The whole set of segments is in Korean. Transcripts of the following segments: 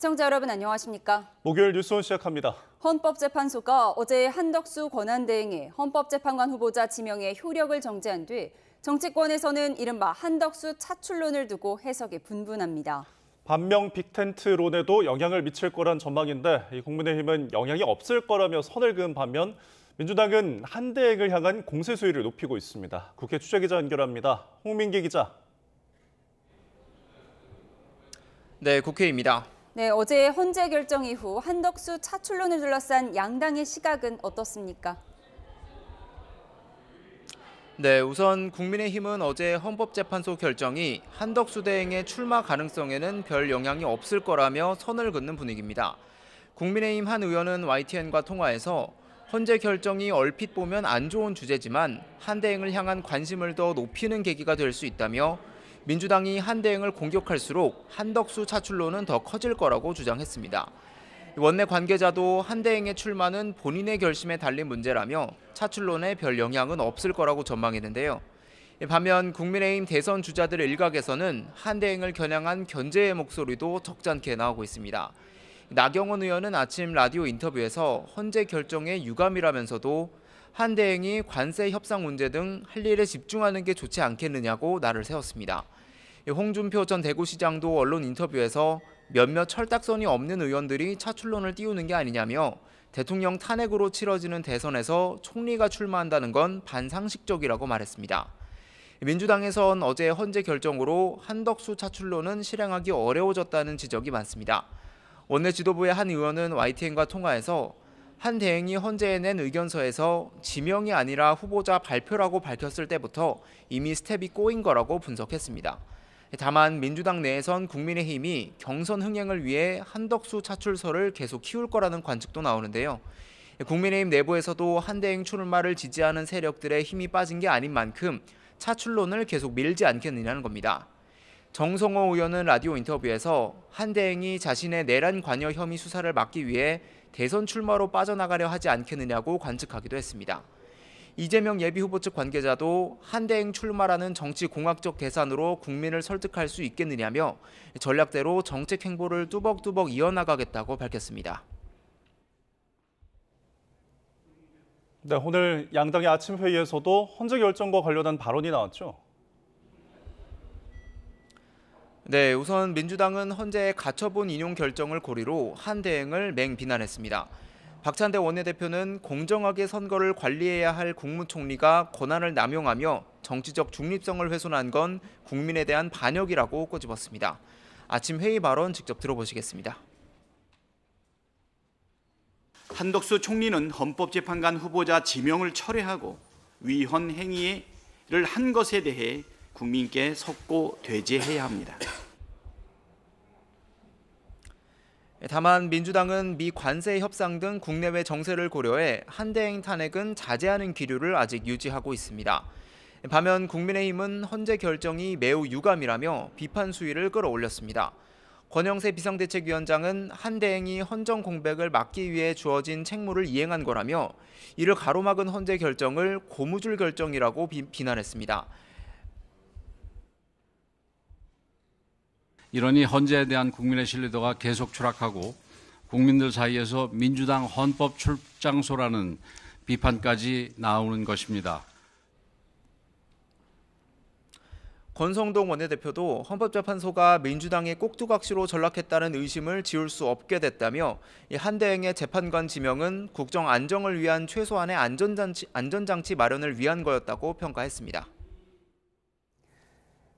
시청자 여러분 안녕하십니까? 목요일 뉴스온 시작합니다. 헌법재판소가 어제 한덕수 권한대행의 헌법재판관 후보자 지명의 효력을 정지한 뒤 정치권에서는 이른바 한덕수 차출론을 두고 해석이 분분합니다. 반명 빅텐트론에도 영향을 미칠 거란 전망인데 국민의힘은 영향이 없을 거라며 선을 그은 반면 민주당은 한대행을 향한 공세 수위를 높이고 있습니다. 국회 취재기자 연결합니다. 홍민기 기자. 네, 국회입니다. 네, 어제 헌재 결정 이후 한덕수 차출론을 둘러싼 양당의 시각은 어떻습니까? 네, 우선 국민의힘은 어제 헌법재판소 결정이 한덕수 대행의 출마 가능성에는 별 영향이 없을 거라며 선을 긋는 분위기입니다. 국민의힘 한 의원은 YTN과 통화에서 헌재 결정이 얼핏 보면 안 좋은 주제지만 한 대행을 향한 관심을 더 높이는 계기가 될 수 있다며 민주당이 한 대행을 공격할수록 한덕수 차출론은 더 커질 거라고 주장했습니다. 원내 관계자도 한 대행의 출마는 본인의 결심에 달린 문제라며 차출론에 별 영향은 없을 거라고 전망했는데요. 반면 국민의힘 대선 주자들 일각에서는 한 대행을 겨냥한 견제의 목소리도 적잖게 나오고 있습니다. 나경원 의원은 아침 라디오 인터뷰에서 헌재 결정에 유감이라면서도 한 대행이 관세 협상 문제 등 할 일에 집중하는 게 좋지 않겠느냐고 날을 세웠습니다. 홍준표 전 대구시장도 언론 인터뷰에서 몇몇 철딱선이 없는 의원들이 차출론을 띄우는 게 아니냐며 대통령 탄핵으로 치러지는 대선에서 총리가 출마한다는 건 반상식적이라고 말했습니다. 민주당에선 어제 헌재 결정으로 한덕수 차출론은 실행하기 어려워졌다는 지적이 많습니다. 원내 지도부의 한 의원은 YTN과 통화에서 한 대행이 헌재에 낸 의견서에서 지명이 아니라 후보자 발표라고 밝혔을 때부터 이미 스텝이 꼬인 거라고 분석했습니다. 다만 민주당 내에선 국민의힘이 경선 흥행을 위해 한덕수 차출설을 계속 키울 거라는 관측도 나오는데요. 국민의힘 내부에서도 한 대행 출마를 지지하는 세력들의 힘이 빠진 게 아닌 만큼 차출론을 계속 밀지 않겠느냐는 겁니다. 정성호 의원은 라디오 인터뷰에서 한 대행이 자신의 내란 관여 혐의 수사를 막기 위해 대선 출마로 빠져나가려 하지 않겠느냐고 관측하기도 했습니다. 이재명 예비후보 측 관계자도 한 대행 출마라는 정치공학적 계산으로 국민을 설득할 수 있겠느냐며 전략대로 정책 행보를 뚜벅뚜벅 이어나가겠다고 밝혔습니다. 네, 오늘 양당의 아침 회의에서도 헌재 결정과 관련한 발언이 나왔죠. 네, 우선 민주당은 헌재의 가처분 인용 결정을 고리로 한 대행을 맹비난했습니다. 박찬대 원내대표는 공정하게 선거를 관리해야 할 국무총리가 권한을 남용하며 정치적 중립성을 훼손한 건 국민에 대한 반역이라고 꼬집었습니다. 아침 회의 발언 직접 들어보시겠습니다. 한덕수 총리는 헌법재판관 후보자 지명을 철회하고 위헌 행위를 한 것에 대해 국민께 속고 되제해야 합니다. 다만 민주당은 미 관세 협상 등 국내외 정세를 고려해 한 대행 탄핵은 자제하는 기류를 아직 유지하고 있습니다. 반면 국민의힘은 헌재 결정이 매우 유감이라며 비판 수위를 끌어올렸습니다. 권영세 비상대책위원장은 한 대행이 헌정 공백을 막기 위해 주어진 책무를 이행한 거라며 이를 가로막은 헌재 결정을 고무줄 결정이라고 비난했습니다. 이러니 헌재에 대한 국민의 신뢰도가 계속 추락하고 국민들 사이에서 민주당 헌법 출장소라는 비판까지 나오는 것입니다. 권성동 원내대표도 헌법재판소가 민주당의 꼭두각시로 전락했다는 의심을 지울 수 없게 됐다며 한 대행의 재판관 지명은 국정 안정을 위한 최소한의 안전장치 마련을 위한 거였다고 평가했습니다.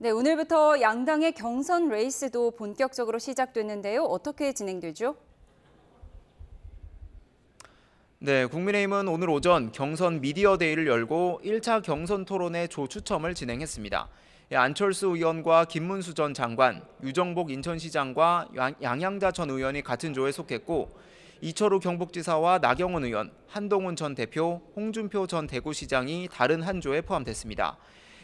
네, 오늘부터 양당의 경선 레이스도 본격적으로 시작됐는데요. 어떻게 진행되죠? 네, 국민의힘은 오늘 오전 경선 미디어 데이를 열고 1차 경선 토론회 조 추첨을 진행했습니다. 안철수 의원과 김문수 전 장관, 유정복 인천시장과 양양자 전 의원이 같은 조에 속했고 이철우 경북지사와 나경원 의원, 한동훈 전 대표, 홍준표 전 대구시장이 다른 한 조에 포함됐습니다.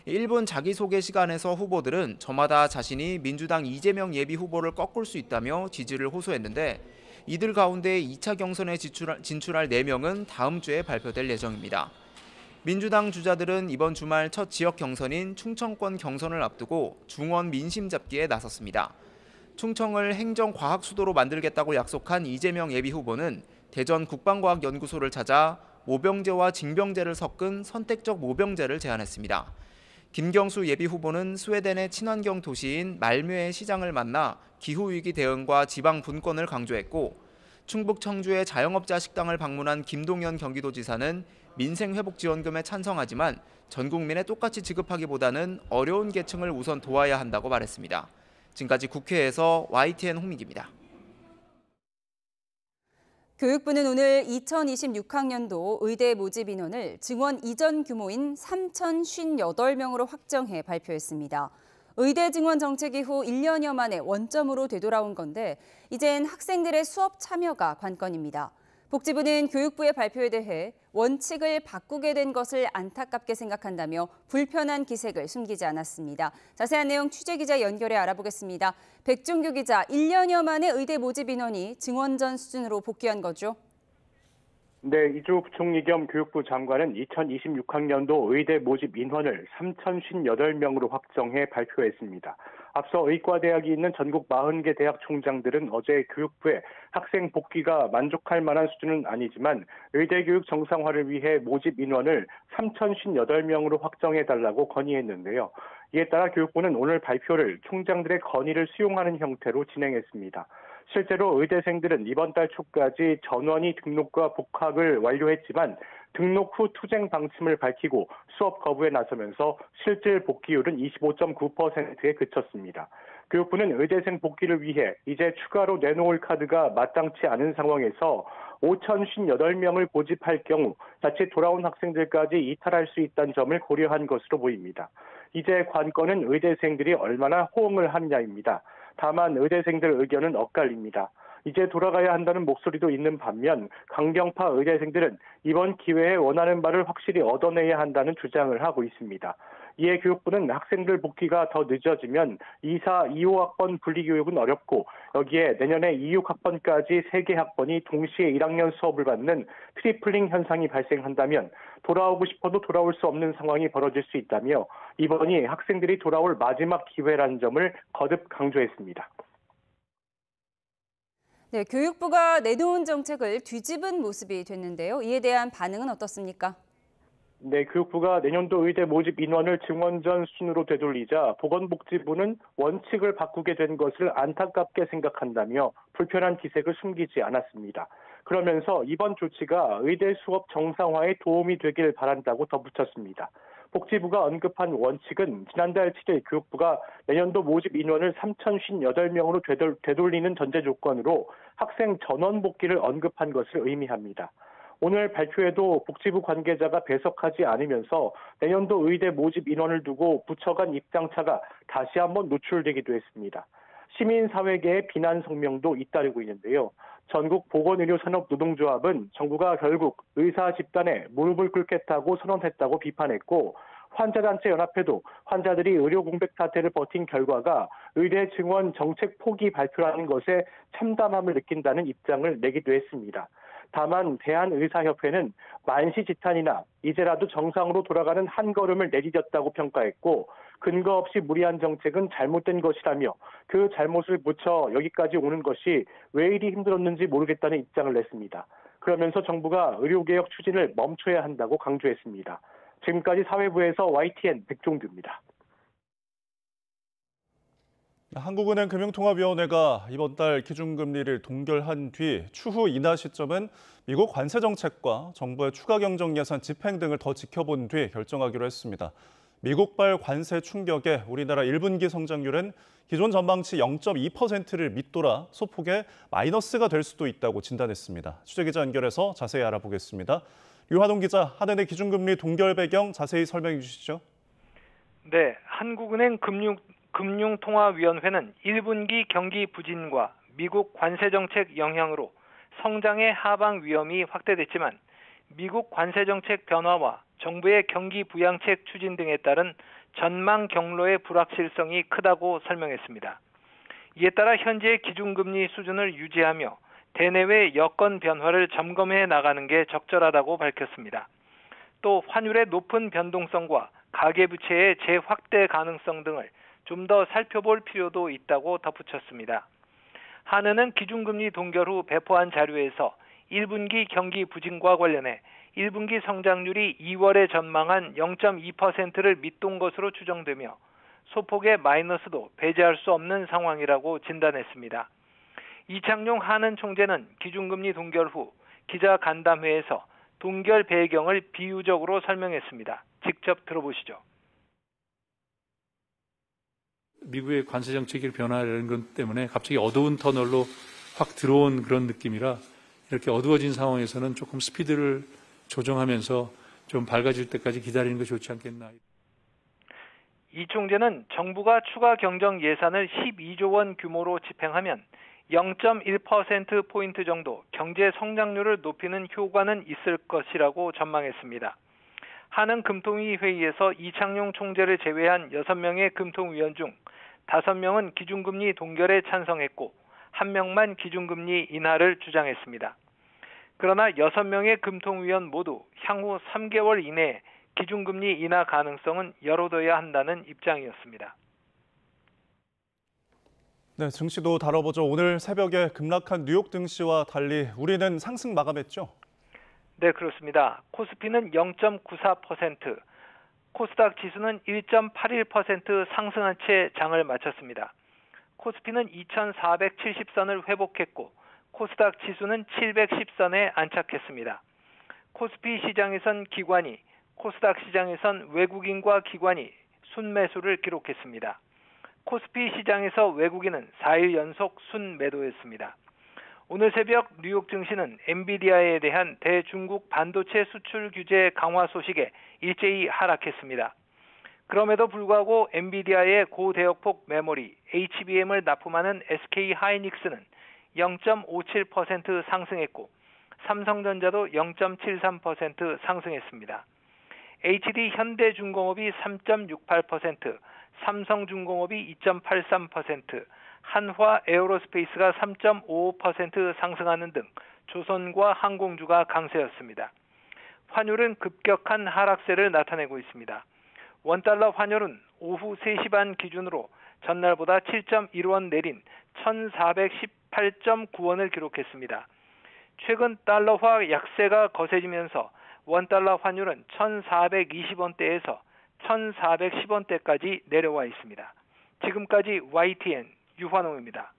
1분 자기소개 시간에서 후보들은 저마다 자신이 민주당 이재명 예비후보를 꺾을 수 있다며 지지를 호소했는데 이들 가운데 2차 경선에 진출할 4명은 다음 주에 발표될 예정입니다. 민주당 주자들은 이번 주말 첫 지역 경선인 충청권 경선을 앞두고 중원 민심 잡기에 나섰습니다. 충청을 행정과학수도로 만들겠다고 약속한 이재명 예비후보는 대전 국방과학연구소를 찾아 모병제와 징병제를 섞은 선택적 모병제를 제안했습니다. 김경수 예비후보는 스웨덴의 친환경 도시인 말묘의 시장을 만나 기후위기 대응과 지방 분권을 강조했고, 충북 청주의 자영업자 식당을 방문한 김동연 경기도지사는 민생회복지원금에 찬성하지만 전 국민에 똑같이 지급하기보다는 어려운 계층을 우선 도와야 한다고 말했습니다. 지금까지 국회에서 YTN 홍민기입니다. 교육부는 오늘 2026학년도 의대 모집 인원을 증원 이전 규모인 3,058명으로 확정해 발표했습니다. 의대 증원 정책 이후 1년여 만에 원점으로 되돌아온 건데 이젠 학생들의 수업 참여가 관건입니다. 복지부는 교육부의 발표에 대해 원칙을 바꾸게 된 것을 안타깝게 생각한다며 불편한 기색을 숨기지 않았습니다. 자세한 내용 취재기자 연결해 알아보겠습니다. 백종규 기자, 1년여 만에 의대 모집 인원이 증원 전 수준으로 복귀한 거죠? 네, 이주 부총리 겸 교육부 장관은 2026학년도 의대 모집 인원을 3,058명으로 확정해 발표했습니다. 앞서 의과대학이 있는 전국 40개 대학 총장들은 어제 교육부에 학생 복귀가 만족할 만한 수준은 아니지만 의대 교육 정상화를 위해 모집 인원을 3,058명으로 확정해달라고 건의했는데요. 이에 따라 교육부는 오늘 발표를 총장들의 건의를 수용하는 형태로 진행했습니다. 실제로 의대생들은 이번 달 초까지 전원이 등록과 복학을 완료했지만 등록 후 투쟁 방침을 밝히고 수업 거부에 나서면서 실질 복귀율은 25.9%에 그쳤습니다. 교육부는 의대생 복귀를 위해 이제 추가로 내놓을 카드가 마땅치 않은 상황에서 5,058명을 모집할 경우 자칫 돌아온 학생들까지 이탈할 수 있다는 점을 고려한 것으로 보입니다. 이제 관건은 의대생들이 얼마나 호응을 하느냐입니다. 다만 의대생들 의견은 엇갈립니다. 이제 돌아가야 한다는 목소리도 있는 반면 강경파 의대생들은 이번 기회에 원하는 바를 확실히 얻어내야 한다는 주장을 하고 있습니다. 이에 교육부는 학생들 복귀가 더 늦어지면 2, 4, 2, 5학번 분리교육은 어렵고 여기에 내년에 2, 6학번까지 3개 학번이 동시에 1학년 수업을 받는 트리플링 현상이 발생한다면 돌아오고 싶어도 돌아올 수 없는 상황이 벌어질 수 있다며 이번이 학생들이 돌아올 마지막 기회라는 점을 거듭 강조했습니다. 네, 교육부가 내놓은 정책을 뒤집은 모습이 됐는데요. 이에 대한 반응은 어떻습니까? 네, 교육부가 내년도 의대 모집 인원을 증원 전 수준으로 되돌리자 보건복지부는 원칙을 바꾸게 된 것을 안타깝게 생각한다며 불편한 기색을 숨기지 않았습니다. 그러면서 이번 조치가 의대 수업 정상화에 도움이 되길 바란다고 덧붙였습니다. 복지부가 언급한 원칙은 지난달 7일 교육부가 내년도 모집 인원을 3,058명으로 되돌리는 전제 조건으로 학생 전원 복귀를 언급한 것을 의미합니다. 오늘 발표에도 복지부 관계자가 배석하지 않으면서 내년도 의대 모집 인원을 두고 부처 간 입장차가 다시 한번 노출되기도 했습니다. 시민사회계의 비난 성명도 잇따르고 있는데요. 전국 보건의료산업노동조합은 정부가 결국 의사 집단에 무릎을 꿇겠다고 선언했다고 비판했고 환자단체 연합회도 환자들이 의료 공백 사태를 버틴 결과가 의대 증원 정책 포기 발표라는 것에 참담함을 느낀다는 입장을 내기도 했습니다. 다만 대한의사협회는 만시지탄이나 이제라도 정상으로 돌아가는 한 걸음을 내디뎠다고 평가했고 근거 없이 무리한 정책은 잘못된 것이라며 그 잘못을 묻혀 여기까지 오는 것이 왜 이리 힘들었는지 모르겠다는 입장을 냈습니다. 그러면서 정부가 의료개혁 추진을 멈춰야 한다고 강조했습니다. 지금까지 사회부에서 YTN 백종규입니다. 한국은행 금융통화위원회가 이번 달 기준금리를 동결한 뒤 추후 인하 시점은 미국 관세 정책과 정부의 추가 경정 예산 집행 등을 더 지켜본 뒤 결정하기로 했습니다. 미국발 관세 충격에 우리나라 1분기 성장률은 기존 전망치 0.2%를 밑돌아 소폭의 마이너스가 될 수도 있다고 진단했습니다. 취재기자 연결해서 자세히 알아보겠습니다. 류하동 기자, 한은의 기준금리 동결 배경 자세히 설명해 주시죠. 네, 한국은행 금융통화위원회는 1분기 경기 부진과 미국 관세정책 영향으로 성장의 하방 위험이 확대됐지만 미국 관세정책 변화와 정부의 경기 부양책 추진 등에 따른 전망 경로의 불확실성이 크다고 설명했습니다. 이에 따라 현재의 기준금리 수준을 유지하며 대내외 여건 변화를 점검해 나가는 게 적절하다고 밝혔습니다. 또 환율의 높은 변동성과 가계부채의 재확대 가능성 등을 좀 더 살펴볼 필요도 있다고 덧붙였습니다. 한은은 기준금리 동결 후 배포한 자료에서 1분기 경기 부진과 관련해 1분기 성장률이 2월에 전망한 0.2%를 밑돈 것으로 추정되며 소폭의 마이너스도 배제할 수 없는 상황이라고 진단했습니다. 이창용 한은 총재는 기준금리 동결 후 기자 간담회에서 동결 배경을 비유적으로 설명했습니다. 직접 들어보시죠. 미국의 관세 정책이 변화하는 것 때문에 갑자기 어두운 터널로 확 들어온 그런 느낌이라 이렇게 어두워진 상황에서는 조금 스피드를 조정하면서 좀 밝아질 때까지 기다리는 게 좋지 않겠나. 이 총재는 정부가 추가 경정 예산을 12조 원 규모로 집행하면 0.1%포인트 정도 경제 성장률을 높이는 효과는 있을 것이라고 전망했습니다. 한은 금통위 회의에서 이창용 총재를 제외한 6명의 금통위원 중 5명은 기준금리 동결에 찬성했고 1명만 기준금리 인하를 주장했습니다. 그러나 6명의 금통위원 모두 향후 3개월 이내에 기준금리 인하 가능성은 열어둬야 한다는 입장이었습니다. 네, 증시도 다뤄보죠. 오늘 새벽에 급락한 뉴욕 증시와 달리 우리는 상승 마감했죠? 네, 그렇습니다. 코스피는 0.94%, 코스닥 지수는 1.81% 상승한 채 장을 마쳤습니다. 코스피는 2,470선을 회복했고 코스닥 지수는 710선에 안착했습니다. 코스피 시장에선 기관이, 코스닥 시장에선 외국인과 기관이 순매수를 기록했습니다. 코스피 시장에서 외국인은 4일 연속 순매도했습니다. 오늘 새벽 뉴욕 증시는 엔비디아에 대한 대중국 반도체 수출 규제 강화 소식에 일제히 하락했습니다. 그럼에도 불구하고 엔비디아의 고대역폭 메모리 HBM을 납품하는 SK 하이닉스는 0.57% 상승했고 삼성전자도 0.73% 상승했습니다. HD 현대중공업이 3.68%, 삼성중공업이 2.83%, 한화 에어로스페이스가 3.55% 상승하는 등 조선과 항공주가 강세였습니다. 환율은 급격한 하락세를 나타내고 있습니다. 원달러 환율은 오후 3시 반 기준으로 전날보다 7.1원 내린 1,418.9원을 기록했습니다. 최근 달러화 약세가 거세지면서 원달러 환율은 1,420원대에서 1,410원대까지 내려와 있습니다. 지금까지 YTN 유환홍입니다.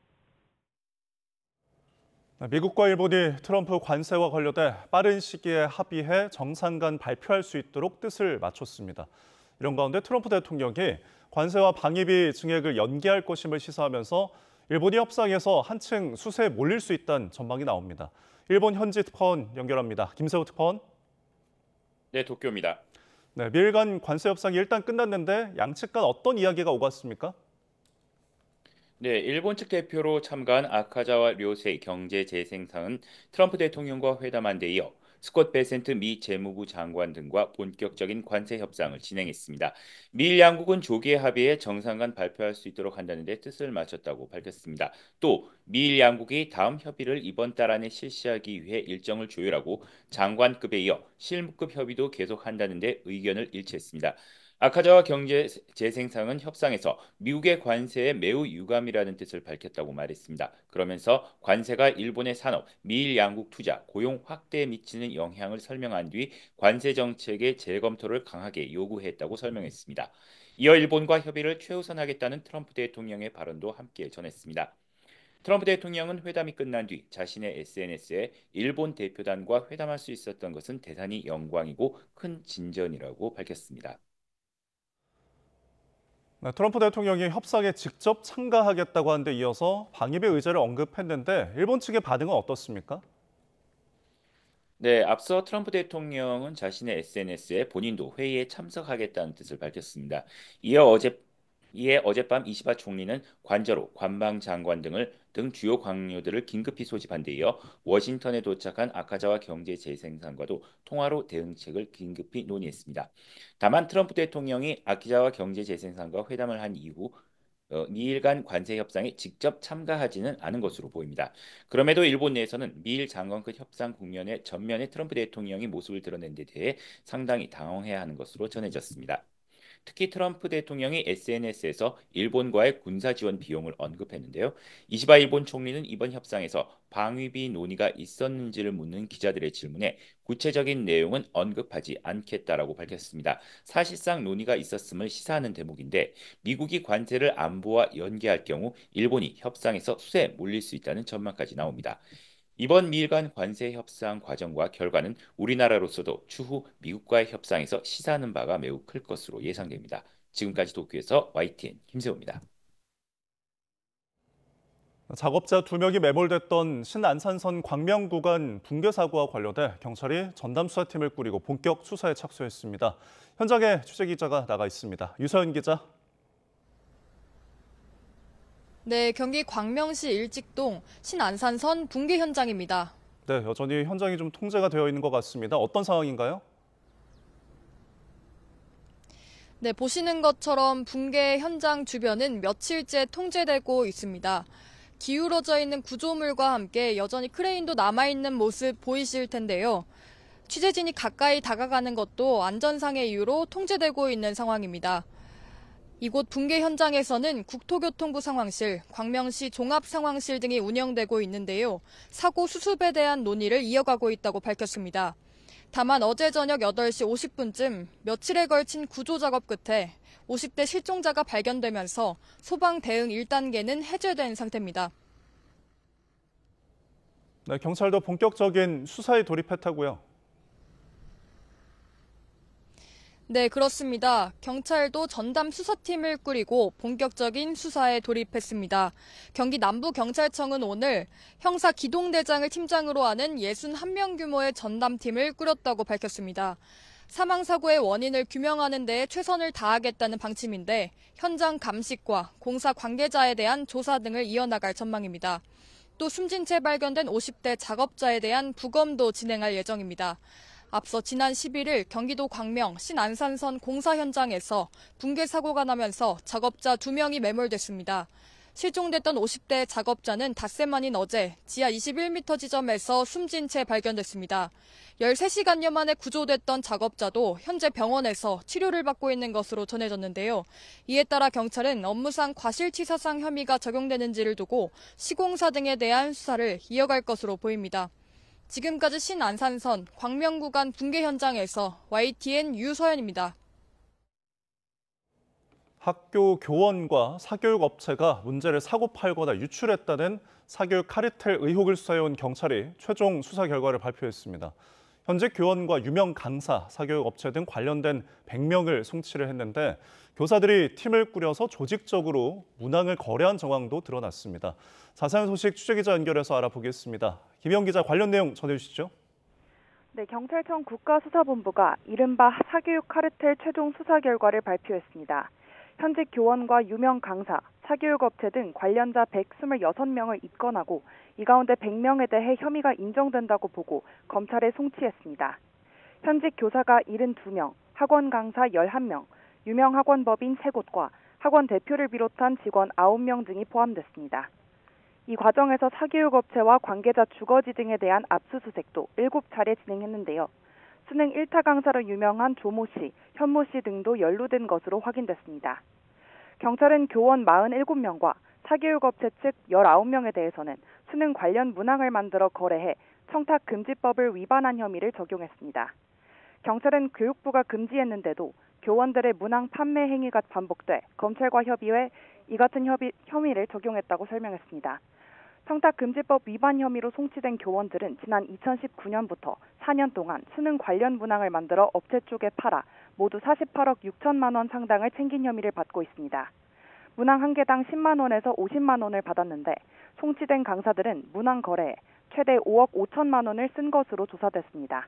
미국과 일본이 트럼프 관세와 관련해 빠른 시기에 합의해 정상 간 발표할 수 있도록 뜻을 맞췄습니다. 이런 가운데 트럼프 대통령이 관세와 방위비 증액을 연기할 것임을 시사하면서 일본이 협상에서 한층 수세에 몰릴 수 있다는 전망이 나옵니다. 일본 현지 특파원 연결합니다. 김세호 특파원. 네, 도쿄입니다. 네, 미일 간 관세 협상이 일단 끝났는데 양측 간 어떤 이야기가 오갔습니까? 네, 일본 측 대표로 참가한 아카자와 료세이 경제재생상은 트럼프 대통령과 회담한 데 이어 스콧 베센트 미 재무부 장관 등과 본격적인 관세 협상을 진행했습니다. 미일 양국은 조기에 합의해 정상 간 발표할 수 있도록 한다는 데 뜻을 맞췄다고 밝혔습니다. 또 미일 양국이 다음 협의를 이번 달 안에 실시하기 위해 일정을 조율하고 장관급에 이어 실무급 협의도 계속한다는 데 의견을 일치했습니다. 아카자와 경제재생상은 협상에서 미국의 관세에 매우 유감이라는 뜻을 밝혔다고 말했습니다. 그러면서 관세가 일본의 산업, 미일 양국 투자, 고용 확대에 미치는 영향을 설명한 뒤 관세 정책의 재검토를 강하게 요구했다고 설명했습니다. 이어 일본과 협의를 최우선하겠다는 트럼프 대통령의 발언도 함께 전했습니다. 트럼프 대통령은 회담이 끝난 뒤 자신의 SNS에 일본 대표단과 회담할 수 있었던 것은 대단히 영광이고 큰 진전이라고 밝혔습니다. 네, 트럼프 대통령이 협상에 직접 참가하겠다고 한 데 이어서 방위비 의제를 언급했는데 일본 측의 반응은 어떻습니까? 네, 앞서 트럼프 대통령은 자신의 SNS에 본인도 회의에 참석하겠다는 뜻을 밝혔습니다. 이에 어젯밤 이시바 총리는 관저로 관방장관 등 주요 관료들을 긴급히 소집한 데 이어 워싱턴에 도착한 아카자와 경제재생상과도 통화로 대응책을 긴급히 논의했습니다. 다만 트럼프 대통령이 아카자와 경제재생상과 회담을 한 이후 미일 간 관세 협상에 직접 참가하지는 않은 것으로 보입니다. 그럼에도 일본 내에서는 미일 장관급 협상 국면에 전면에 트럼프 대통령이 모습을 드러낸 데 대해 상당히 당황해야 하는 것으로 전해졌습니다. 특히 트럼프 대통령이 SNS에서 일본과의 군사 지원 비용을 언급했는데요. 이시바 일본 총리는 이번 협상에서 방위비 논의가 있었는지를 묻는 기자들의 질문에 구체적인 내용은 언급하지 않겠다라고 밝혔습니다. 사실상 논의가 있었음을 시사하는 대목인데 미국이 관세를 안보와 연계할 경우 일본이 협상에서 수세에 몰릴 수 있다는 전망까지 나옵니다. 이번 미일 간 관세 협상 과정과 결과는 우리나라로서도 추후 미국과의 협상에서 시사하는 바가 매우 클 것으로 예상됩니다. 지금까지 도쿄에서 YTN 김세호입니다. 작업자 2명이 매몰됐던 신안산선 광명 구간 붕괴 사고와 관련해 경찰이 전담 수사팀을 꾸리고 본격 수사에 착수했습니다. 현장에 취재 기자가 나가 있습니다. 유서연 기자. 네, 경기 광명시 일직동 신안산선 붕괴 현장입니다. 네, 여전히 현장이 좀 통제가 되어 있는 것 같습니다. 어떤 상황인가요? 네, 보시는 것처럼 붕괴 현장 주변은 며칠째 통제되고 있습니다. 기울어져 있는 구조물과 함께 여전히 크레인도 남아있는 모습 보이실 텐데요. 취재진이 가까이 다가가는 것도 안전상의 이유로 통제되고 있는 상황입니다. 이곳 붕괴 현장에서는 국토교통부 상황실, 광명시 종합상황실 등이 운영되고 있는데요. 사고 수습에 대한 논의를 이어가고 있다고 밝혔습니다. 다만 어제 저녁 8시 50분쯤 며칠에 걸친 구조작업 끝에 50대 실종자가 발견되면서 소방 대응 1단계는 해제된 상태입니다. 네, 경찰도 본격적인 수사에 돌입했다고요? 네, 그렇습니다. 경찰도 전담 수사팀을 꾸리고 본격적인 수사에 돌입했습니다. 경기 남부경찰청은 오늘 형사 기동대장을 팀장으로 하는 61명 규모의 전담팀을 꾸렸다고 밝혔습니다. 사망사고의 원인을 규명하는 데 최선을 다하겠다는 방침인데 현장 감식과 공사 관계자에 대한 조사 등을 이어나갈 전망입니다. 또 숨진 채 발견된 50대 작업자에 대한 부검도 진행할 예정입니다. 앞서 지난 11일 경기도 광명 신안산선 공사 현장에서 붕괴 사고가 나면서 작업자 2명이 매몰됐습니다. 실종됐던 50대 작업자는 닷새 만인 어제 지하 21m 지점에서 숨진 채 발견됐습니다. 13시간여 만에 구조됐던 작업자도 현재 병원에서 치료를 받고 있는 것으로 전해졌는데요. 이에 따라 경찰은 업무상 과실치사상 혐의가 적용되는지를 두고 시공사 등에 대한 수사를 이어갈 것으로 보입니다. 지금까지 신안산선 광명 구간 붕괴 현장에서 YTN 유서연입니다. 학교 교원과 사교육 업체가 문제를 사고 팔거나 유출했다는 사교육 카르텔 의혹을 수사해온 경찰이 최종 수사 결과를 발표했습니다. 현직 교원과 유명 강사, 사교육 업체 등 관련된 100명을 송치를 했는데 교사들이 팀을 꾸려서 조직적으로 문항을 거래한 정황도 드러났습니다. 자세한 소식 취재기자 연결해서 알아보겠습니다. 김영 기자, 관련 내용 전해주시죠. 네, 경찰청 국가수사본부가 이른바 사교육 카르텔 최종 수사 결과를 발표했습니다. 현직 교원과 유명 강사, 사교육업체 등 관련자 126명을 입건하고 이 가운데 100명에 대해 혐의가 인정된다고 보고 검찰에 송치했습니다. 현직 교사가 72명, 학원 강사 11명, 유명 학원법인 3곳과 학원 대표를 비롯한 직원 9명 등이 포함됐습니다. 이 과정에서 사교육업체와 관계자 주거지 등에 대한 압수수색도 7차례 진행했는데요. 수능 1타 강사로 유명한 조모 씨, 현모 씨 등도 연루된 것으로 확인됐습니다. 경찰은 교원 47명과 사교육업체 측 19명에 대해서는 수능 관련 문항을 만들어 거래해 청탁금지법을 위반한 혐의를 적용했습니다. 경찰은 교육부가 금지했는데도 교원들의 문항 판매 행위가 반복돼 검찰과 협의해 이 같은 혐의를 적용했다고 설명했습니다. 청탁금지법 위반 혐의로 송치된 교원들은 지난 2019년부터 4년 동안 수능 관련 문항을 만들어 업체 쪽에 팔아 모두 48억 6천만 원 상당을 챙긴 혐의를 받고 있습니다. 문항 한 개당 10만 원에서 50만 원을 받았는데 송치된 강사들은 문항 거래에 최대 5억 5천만 원을 쓴 것으로 조사됐습니다.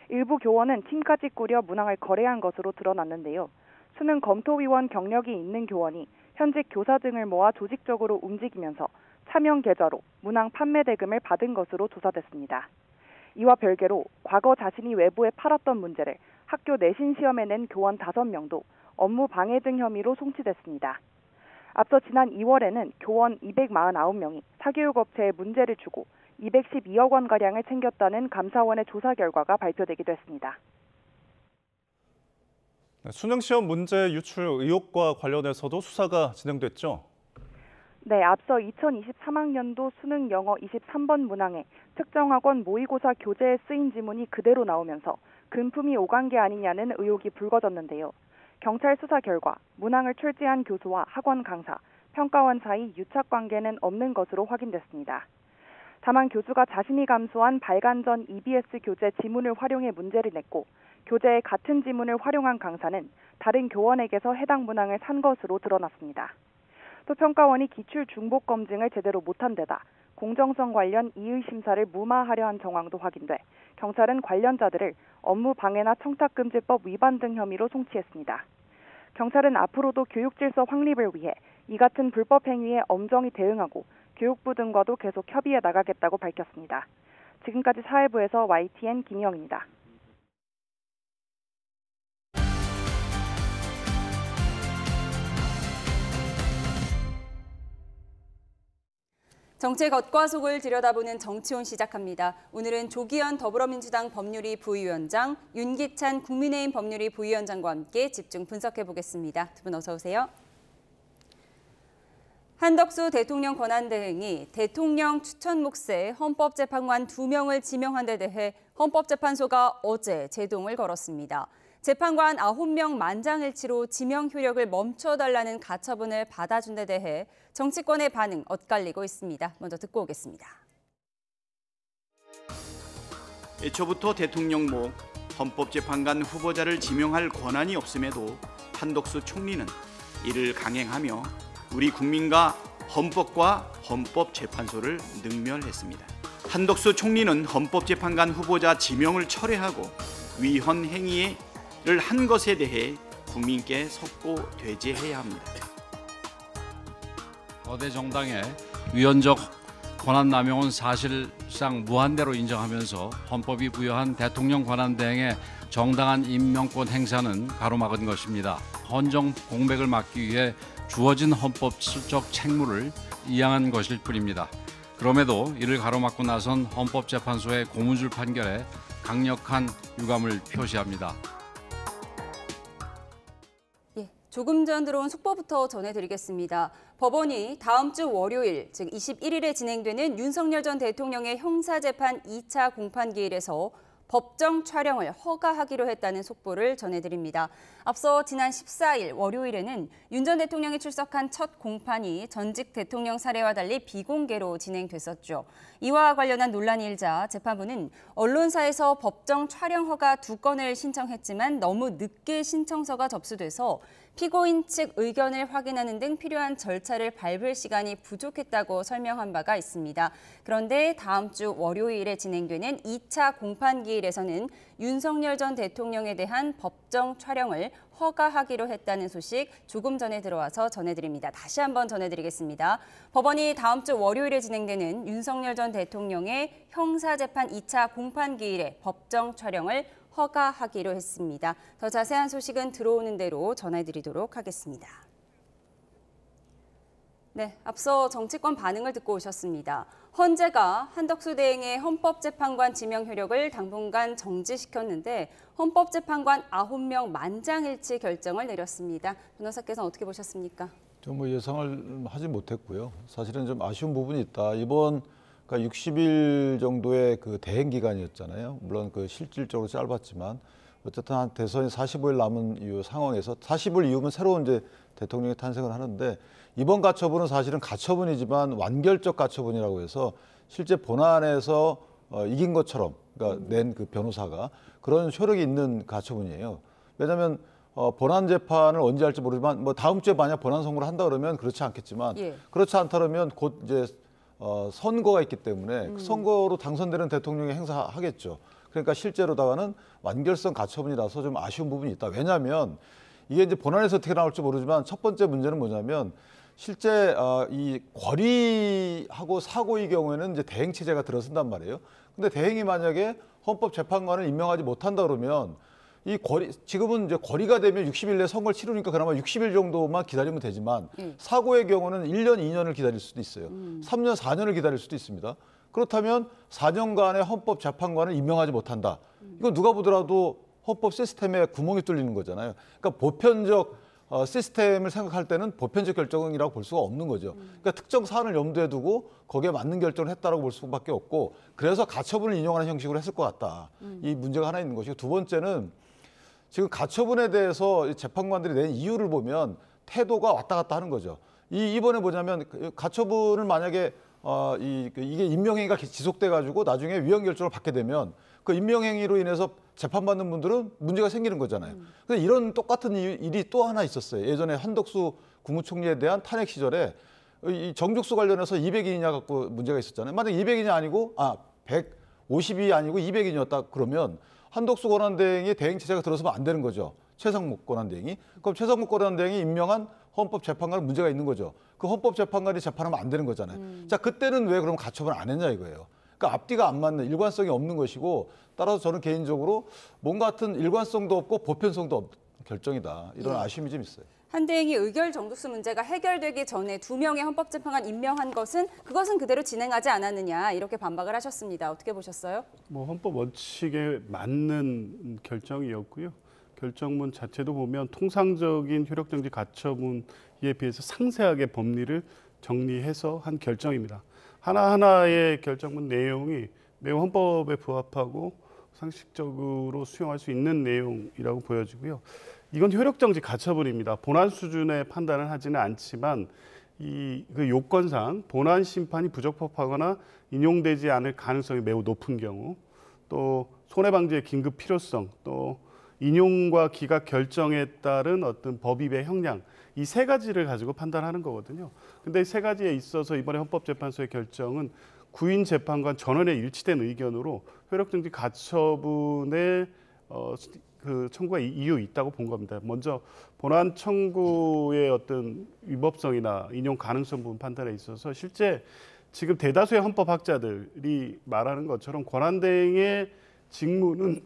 일부 교원은 팀까지 꾸려 문항을 거래한 것으로 드러났는데요. 수능 검토위원 경력이 있는 교원이 현직 교사 등을 모아 조직적으로 움직이면서 차명 계좌로 문항 판매 대금을 받은 것으로 조사됐습니다. 이와 별개로 과거 자신이 외부에 팔았던 문제를 학교 내신 시험에 낸 교원 5명도 업무 방해 등 혐의로 송치됐습니다. 앞서 지난 2월에는 교원 249명이 사교육업체에 문제를 주고 212억 원가량을 챙겼다는 감사원의 조사 결과가 발표되기도 했습니다. 수능 시험 문제 유출 의혹과 관련해서도 수사가 진행됐죠. 네, 앞서 2023학년도 수능 영어 23번 문항에 특정 학원 모의고사 교재에 쓰인 지문이 그대로 나오면서 금품이 오간 게 아니냐는 의혹이 불거졌는데요. 경찰 수사 결과 문항을 출제한 교수와 학원 강사, 평가원 사이 유착 관계는 없는 것으로 확인됐습니다. 다만 교수가 자신이 감수한 발간전 EBS 교재 지문을 활용해 문제를 냈고 교재에 같은 지문을 활용한 강사는 다른 교원에게서 해당 문항을 산 것으로 드러났습니다. 또 평가원이 기출 중복 검증을 제대로 못한 데다 공정성 관련 이의 심사를 무마하려 한 정황도 확인돼 경찰은 관련자들을 업무 방해나 청탁금지법 위반 등 혐의로 송치했습니다. 경찰은 앞으로도 교육질서 확립을 위해 이 같은 불법 행위에 엄정히 대응하고 교육부 등과도 계속 협의해 나가겠다고 밝혔습니다. 지금까지 사회부에서 YTN 김희영입니다. 정책 겉과 속을 들여다보는 정치온 시작합니다. 오늘은 조기현 더불어민주당 법률위 부위원장, 윤기찬 국민의힘 법률위 부위원장과 함께 집중 분석해보겠습니다. 두 분 어서 오세요. 한덕수 대통령 권한대행이 대통령 추천 몫에 헌법재판관 2명을 지명한 데 대해 헌법재판소가 어제 제동을 걸었습니다. 재판관 9명 만장일치로 지명 효력을 멈춰달라는 가처분을 받아준 데 대해 정치권의 반응 엇갈리고 있습니다. 먼저 듣고 오겠습니다. 애초부터 대통령 목 헌법재판관 후보자를 지명할 권한이 없음에도 한덕수 총리는 이를 강행하며 우리 국민과 헌법과 헌법재판소를 능멸했습니다. 한덕수 총리는 헌법재판관 후보자 지명을 철회하고 위헌 행위를 한 것에 대해 국민께 속고되죄해야 합니다. 거대 정당의 위헌적 권한 남용은 사실상 무한대로 인정하면서 헌법이 부여한 대통령 권한대행의 정당한 임명권 행사는 가로막은 것입니다. 헌정 공백을 막기 위해 주어진 헌법적 책무를 이양한 것일 뿐입니다. 그럼에도 이를 가로막고 나선 헌법재판소의 고무줄 판결에 강력한 유감을 표시합니다. 조금 전 들어온 속보부터 전해드리겠습니다. 법원이 다음 주 월요일, 즉 21일에 진행되는 윤석열 전 대통령의 형사재판 2차 공판기일에서 법정 촬영을 허가하기로 했다는 속보를 전해드립니다. 앞서 지난 14일 월요일에는 윤 전 대통령이 출석한 첫 공판이 전직 대통령 사례와 달리 비공개로 진행됐었죠. 이와 관련한 논란이 일자 재판부는 언론사에서 법정 촬영 허가 2건을 신청했지만 너무 늦게 신청서가 접수돼서 피고인 측 의견을 확인하는 등 필요한 절차를 밟을 시간이 부족했다고 설명한 바가 있습니다. 그런데 다음 주 월요일에 진행되는 2차 공판기일에서는 윤석열 전 대통령에 대한 법정 촬영을 허가하기로 했다는 소식 조금 전에 들어와서 전해드립니다. 다시 한번 전해드리겠습니다. 법원이 다음 주 월요일에 진행되는 윤석열 전 대통령의 형사재판 2차 공판기일에 법정 촬영을 허가하기로 했습니다. 더 자세한 소식은 들어오는 대로 전해드리도록 하겠습니다. 네, 앞서 정치권 반응을 듣고 오셨습니다. 헌재가 한덕수 대행의 헌법재판관 지명 효력을 당분간 정지시켰는데 헌법재판관 9명 만장일치 결정을 내렸습니다. 변호사께서는 어떻게 보셨습니까? 좀 예상을 하지 못했고요. 사실은 좀 아쉬운 부분이 있다. 이번 그러니까 60일 정도의 그 대행 기간이었잖아요. 물론 그 실질적으로 짧았지만 어쨌든 한 대선이 45일 남은 이 상황에서 40일 이후면 새로운 이제 대통령이 탄생을 하는데 이번 가처분은 사실은 가처분이지만 완결적 가처분이라고 해서 실제 본안에서 이긴 것처럼 그러니까 낸 그 변호사가 그런 효력이 있는 가처분이에요. 왜냐하면 본안 재판을 언제 할지 모르지만 뭐 다음 주에 만약 본안 선고를 한다 그러면 그렇지 않겠지만 그렇지 않다 그러면 곧 이제 선거가 있기 때문에 그 선거로 당선되는 대통령이 행사하겠죠. 그러니까 실제로다가는 완결성 가처분이라서 좀 아쉬운 부분이 있다. 왜냐하면 이게 이제 본안에서 어떻게 나올지 모르지만 첫 번째 문제는 뭐냐면 실제 이 권리하고 사고의 경우에는 이제 대행 체제가 들어선단 말이에요. 근데 대행이 만약에 헌법재판관을 임명하지 못한다 그러면 이 지금은 이제 거리가 되면 60일 내에 선거를 치르니까 그나마 60일 정도만 기다리면 되지만 사고의 경우는 1년, 2년을 기다릴 수도 있어요. 3년, 4년을 기다릴 수도 있습니다. 그렇다면 4년간의 헌법재판관을 임명하지 못한다. 이건 누가 보더라도 헌법 시스템에 구멍이 뚫리는 거잖아요. 그러니까 보편적 시스템을 생각할 때는 보편적 결정이라고 볼 수가 없는 거죠. 그러니까 특정 사안을 염두에 두고 거기에 맞는 결정을 했다라고 볼 수밖에 없고, 그래서 가처분을 인용하는 형식으로 했을 것 같다. 이 문제가 하나 있는 것이고, 두 번째는 지금 가처분에 대해서 재판관들이 낸 이유를 보면 태도가 왔다 갔다 하는 거죠. 이번에 뭐냐면 가처분을 만약에 이게 임명행위가 지속돼 가지고 나중에 위헌 결정을 받게 되면 그 임명행위로 인해서 재판받는 분들은 문제가 생기는 거잖아요. 그래서 이런 똑같은 일이 또 하나 있었어요. 예전에 한덕수 국무총리에 대한 탄핵 시절에 이 정족수 관련해서 200인이냐 갖고 문제가 있었잖아요. 만약 200인이 아니고 150이 아니고 200인이었다 그러면 한덕수 권한대행의 대행 체제가 들어서면 안 되는 거죠. 최상목 권한대행이. 그럼 최상목 권한대행이 임명한 헌법재판관은 문제가 있는 거죠. 그 헌법재판관이 재판하면 안 되는 거잖아요. 자, 그때는 왜 그럼 가처분을 안 했냐 이거예요. 그러니까 앞뒤가 안 맞는, 일관성이 없는 것이고, 따라서 저는 개인적으로 뭔가 같은 일관성도 없고 보편성도 없는 결정이다. 이런 아쉬움이 좀 있어요. 한 대행이 의결 정족수 문제가 해결되기 전에 2명의 헌법재판관 임명한 그것은 그대로 진행하지 않았느냐, 이렇게 반박을 하셨습니다. 어떻게 보셨어요? 헌법 원칙에 맞는 결정이었고요. 결정문 자체도 보면 통상적인 효력정지 가처분에 비해서 상세하게 법리를 정리해서 한 결정입니다. 하나하나의 결정문 내용이 매우 헌법에 부합하고 상식적으로 수용할 수 있는 내용이라고 보여지고요. 이건 효력정지 가처분입니다. 본안 수준의 판단을 하지는 않지만 그 요건상 본안 심판이 부적법하거나 인용되지 않을 가능성이 매우 높은 경우, 또 손해방지의 긴급 필요성, 또 인용과 기각 결정에 따른 어떤 법입의 형량, 이 세 가지를 가지고 판단하는 거거든요. 근데 이 세 가지에 있어서 이번에 헌법재판소의 결정은 구인 재판관 전원의 일치된 의견으로 효력정지 가처분의 그 청구가 이유 있다고 본 겁니다. 먼저 본안 청구의 어떤 위법성이나 인용 가능성 부분 판단에 있어서 실제 지금 대다수의 헌법학자들이 말하는 것처럼 권한대행의 직무는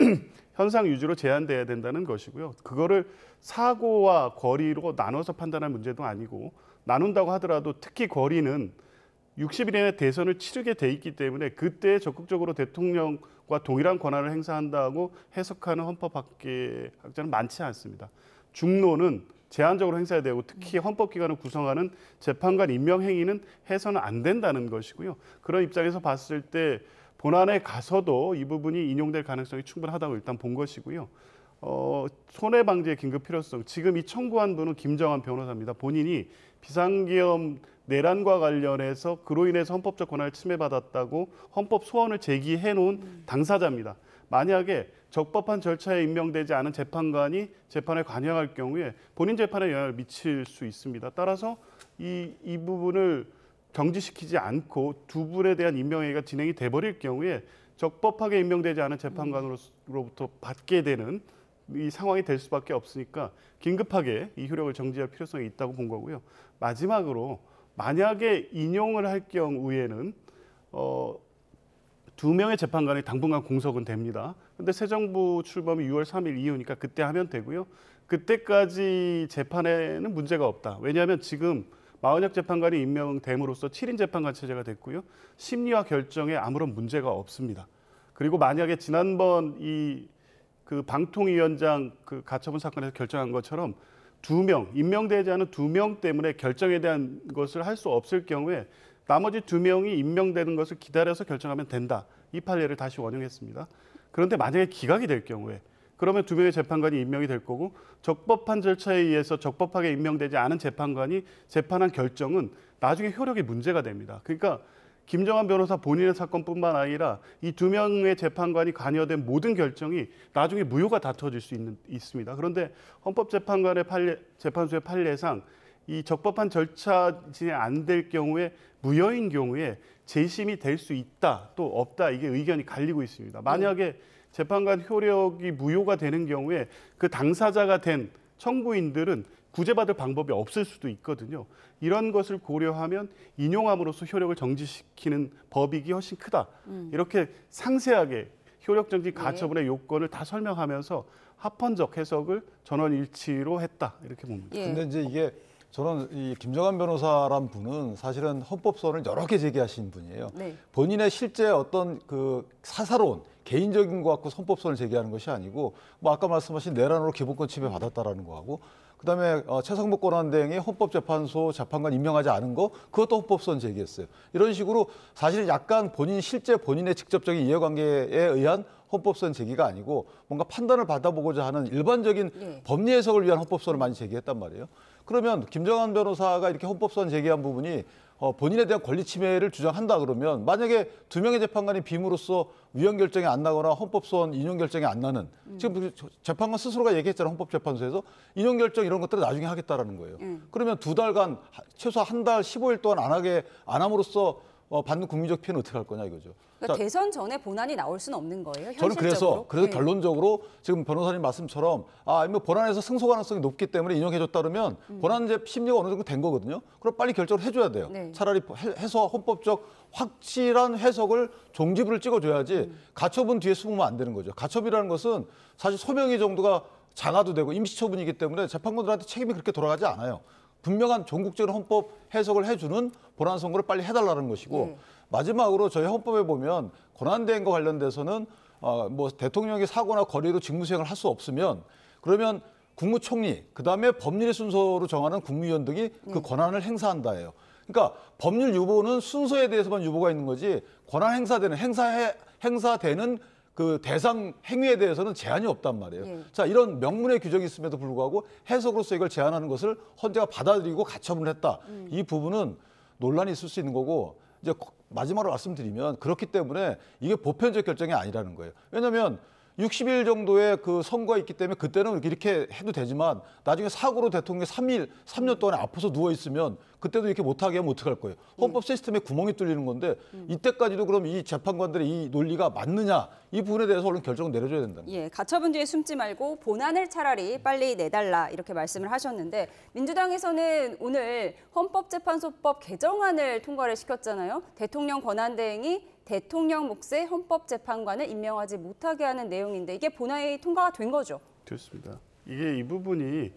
현상 유지로 제한돼야 된다는 것이고요. 그거를 사고와 권리로 나눠서 판단할 문제도 아니고, 나눈다고 하더라도 특히 권리는 60일 이내 대선을 치르게 돼 있기 때문에 그때 적극적으로 대통령과 동일한 권한을 행사한다고 해석하는 헌법학자는 많지 않습니다. 중론은 제한적으로 행사해야 되고, 특히 헌법기관을 구성하는 재판관 임명 행위는 해서는 안 된다는 것이고요. 그런 입장에서 봤을 때 본안에 가서도 이 부분이 인용될 가능성이 충분하다고 일단 본 것이고요. 손해방지의 긴급 필요성, 지금 이 청구한 분은 김정환 변호사입니다. 본인이 비상계엄 내란과 관련해서 그로 인해서 헌법적 권한을 침해받았다고 헌법 소원을 제기해 놓은 당사자입니다. 만약에 적법한 절차에 임명되지 않은 재판관이 재판에 관여할 경우에 본인 재판에 영향을 미칠 수 있습니다. 따라서 이 부분을 정지시키지 않고 두 분에 대한 임명행위가 진행이 돼버릴 경우에 적법하게 임명되지 않은 재판관으로부터 받게 되는 이 상황이 될 수밖에 없으니까 긴급하게 이 효력을 정지할 필요성이 있다고 본 거고요. 마지막으로 만약에 인용을 할 경우에는 2명의 재판관이 당분간 공석은 됩니다. 근데 새 정부 출범이 6월 3일 이후니까 그때 하면 되고요. 그때까지 재판에는 문제가 없다. 왜냐하면 지금 마은혁 재판관이 임명됨으로써 7인 재판관 체제가 됐고요. 심리와 결정에 아무런 문제가 없습니다. 그리고 만약에 지난번 그 방통위원장 그 가처분 사건에서 결정한 것처럼 2명, 임명되지 않은 2명 때문에 결정에 대한 것을 할 수 없을 경우에 나머지 2명이 임명되는 것을 기다려서 결정하면 된다. 이 판례를 다시 원용했습니다. 그런데 만약에 기각이 될 경우에 그러면 2명의 재판관이 임명이 될 거고, 적법한 절차에 의해서 적법하게 임명되지 않은 재판관이 재판한 결정은 나중에 효력이 문제가 됩니다. 그러니까 김정환 변호사 본인의 사건뿐만 아니라 이 2명의 재판관이 관여된 모든 결정이 나중에 무효가 다투어질 수 있습니다. 그런데 헌법재판관의 재판소의 판례상 이 적법한 절차 진행 안 될 경우에 무효인 경우에 재심이 될 수 있다, 또 없다, 이게 의견이 갈리고 있습니다. 만약에 재판관 효력이 무효가 되는 경우에 그 당사자가 된 청구인들은 구제받을 방법이 없을 수도 있거든요. 이런 것을 고려하면 인용함으로써 효력을 정지시키는 법익이 훨씬 크다. 이렇게 상세하게 효력정지 가처분의 요건을 다 설명하면서 합헌적 해석을 전원일치로 했다. 이렇게 봅니다. 근데 이제 이게 저는 이 김정환 변호사란 분은 사실은 헌법소원을 여러 개 제기하신 분이에요. 본인의 실제 어떤 그 사사로운 개인적인 거 갖고 헌법소원을 제기하는 것이 아니고 뭐 아까 말씀하신 내란으로 기본권 침해 받았다라는 거하고 그다음에 최상목 권한대행이 헌법재판소 재판관 임명하지 않은 거 그것도 헌법소원 제기했어요. 이런 식으로 사실 약간 실제 본인의 직접적인 이해관계에 의한 헌법소원 제기가 아니고 뭔가 판단을 받아보고자 하는 일반적인 법리 해석을 위한 헌법소원을 많이 제기했단 말이에요. 그러면 김정한 변호사가 이렇게 헌법소원 제기한 부분이 본인에 대한 권리 침해를 주장한다 그러면 만약에 2명의 재판관이 빔으로써 위헌 결정이 안 나거나 헌법소원 인용 결정이 안 나는 지금 재판관 스스로가 얘기했잖아요. 헌법재판소에서 인용 결정 이런 것들을 나중에 하겠다라는 거예요. 그러면 2달간 최소 한 달 15일 동안 안 함으로써 받는 국민적 피해는 어떻게 할 거냐 이거죠. 그러니까 대선 전에 본안이 나올 수는 없는 거예요? 저는 현실적으로? 그래서 결론적으로 지금 변호사님 말씀처럼 본안에서 승소 가능성이 높기 때문에 인용해줬다 그러면 본안 심리가 어느 정도 된 거거든요. 그럼 빨리 결정을 해줘야 돼요. 차라리 해서 헌법적 확실한 해석을 종지부를 찍어줘야지 가처분 뒤에 숨으면 안 되는 거죠. 가처분이라는 것은 사실 소명의 정도가 작아도 되고 임시처분이기 때문에 재판관들한테 책임이 그렇게 돌아가지 않아요. 분명한 전국적인 헌법 해석을 해주는 본안 선고를 빨리 해달라는 것이고 마지막으로 저희 헌법에 보면 권한대행과 관련돼서는 뭐 대통령이 사고나 거리로 직무수행을 할 수 없으면 그러면 국무총리 그다음에 법률의 순서로 정하는 국무위원 등이 그 권한을 행사한다예요. 그러니까 법률 유보는 순서에 대해서만 유보가 있는 거지 권한 행사되는 그 대상 행위에 대해서는 제한이 없단 말이에요. 자, 이런 명문의 규정이 있음에도 불구하고 해석으로서 이걸 제한하는 것을 헌재가 받아들이고 가처분을 했다. 이 부분은 논란이 있을 수 있는 거고 이제 마지막으로 말씀드리면 그렇기 때문에 이게 보편적 결정이 아니라는 거예요. 왜냐하면 60일 정도의 그 선거가 있기 때문에 그때는 이렇게 해도 되지만 나중에 사고로 대통령이 3년 동안 아파서 누워있으면 그때도 이렇게 못하게 하면 어떡할 거예요. 헌법 시스템에 구멍이 뚫리는 건데 이때까지도 그럼 이 재판관들의 이 논리가 맞느냐 이 부분에 대해서 얼른 결정을 내려줘야 된다는 거예요. 가처분 뒤에 숨지 말고 본안을 차라리 빨리 내달라 이렇게 말씀을 하셨는데 민주당에서는 오늘 헌법재판소법 개정안을 통과를 시켰잖아요. 대통령 권한대행이 대통령 몫의 헌법재판관을 임명하지 못하게 하는 내용인데 이게 본회의 통과가 된 거죠? 됐습니다. 이게 이 부분이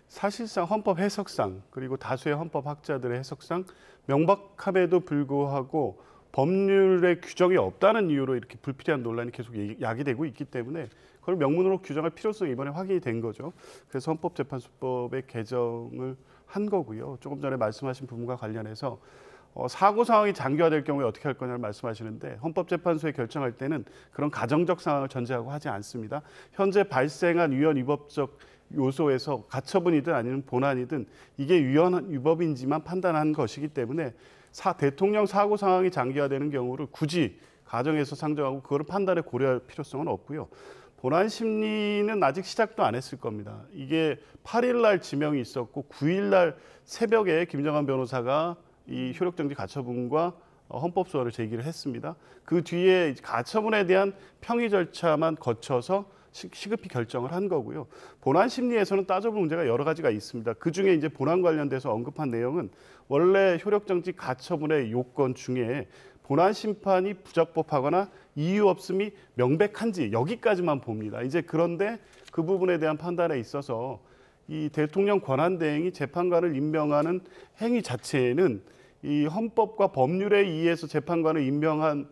사실상 헌법 해석상 그리고 다수의 헌법학자들의 해석상 명백함에도 불구하고 법률의 규정이 없다는 이유로 이렇게 불필요한 논란이 계속 야기되고 있기 때문에 그걸 명문으로 규정할 필요성이 이번에 확인이 된 거죠. 그래서 헌법재판소법의 개정을 한 거고요. 조금 전에 말씀하신 부분과 관련해서 사고 상황이 장기화될 경우에 어떻게 할 거냐를 말씀하시는데 헌법재판소에 결정할 때는 그런 가정적 상황을 전제하고 하지 않습니다. 현재 발생한 위헌 위법적 요소에서 가처분이든 아니면 본안이든 이게 위헌 위법인지만 판단한 것이기 때문에 대통령 사고 상황이 장기화되는 경우를 굳이 가정에서 상정하고 그걸 판단에 고려할 필요성은 없고요. 본안 심리는 아직 시작도 안 했을 겁니다. 이게 8일 날 지명이 있었고 9일 날 새벽에 김정한 변호사가 이 효력정지 가처분과 헌법소원을 제기를 했습니다. 그 뒤에 가처분에 대한 평의 절차만 거쳐서 시급히 결정을 한 거고요. 본안 심리에서는 따져볼 문제가 여러 가지가 있습니다. 그 중에 이제 본안 관련돼서 언급한 내용은 원래 효력정지 가처분의 요건 중에 본안 심판이 부적법하거나 이유 없음이 명백한지 여기까지만 봅니다. 이제 그런데 그 부분에 대한 판단에 있어서 이 대통령 권한대행이 재판관을 임명하는 행위 자체는 이 헌법과 법률에 의해서 재판관을 임명하는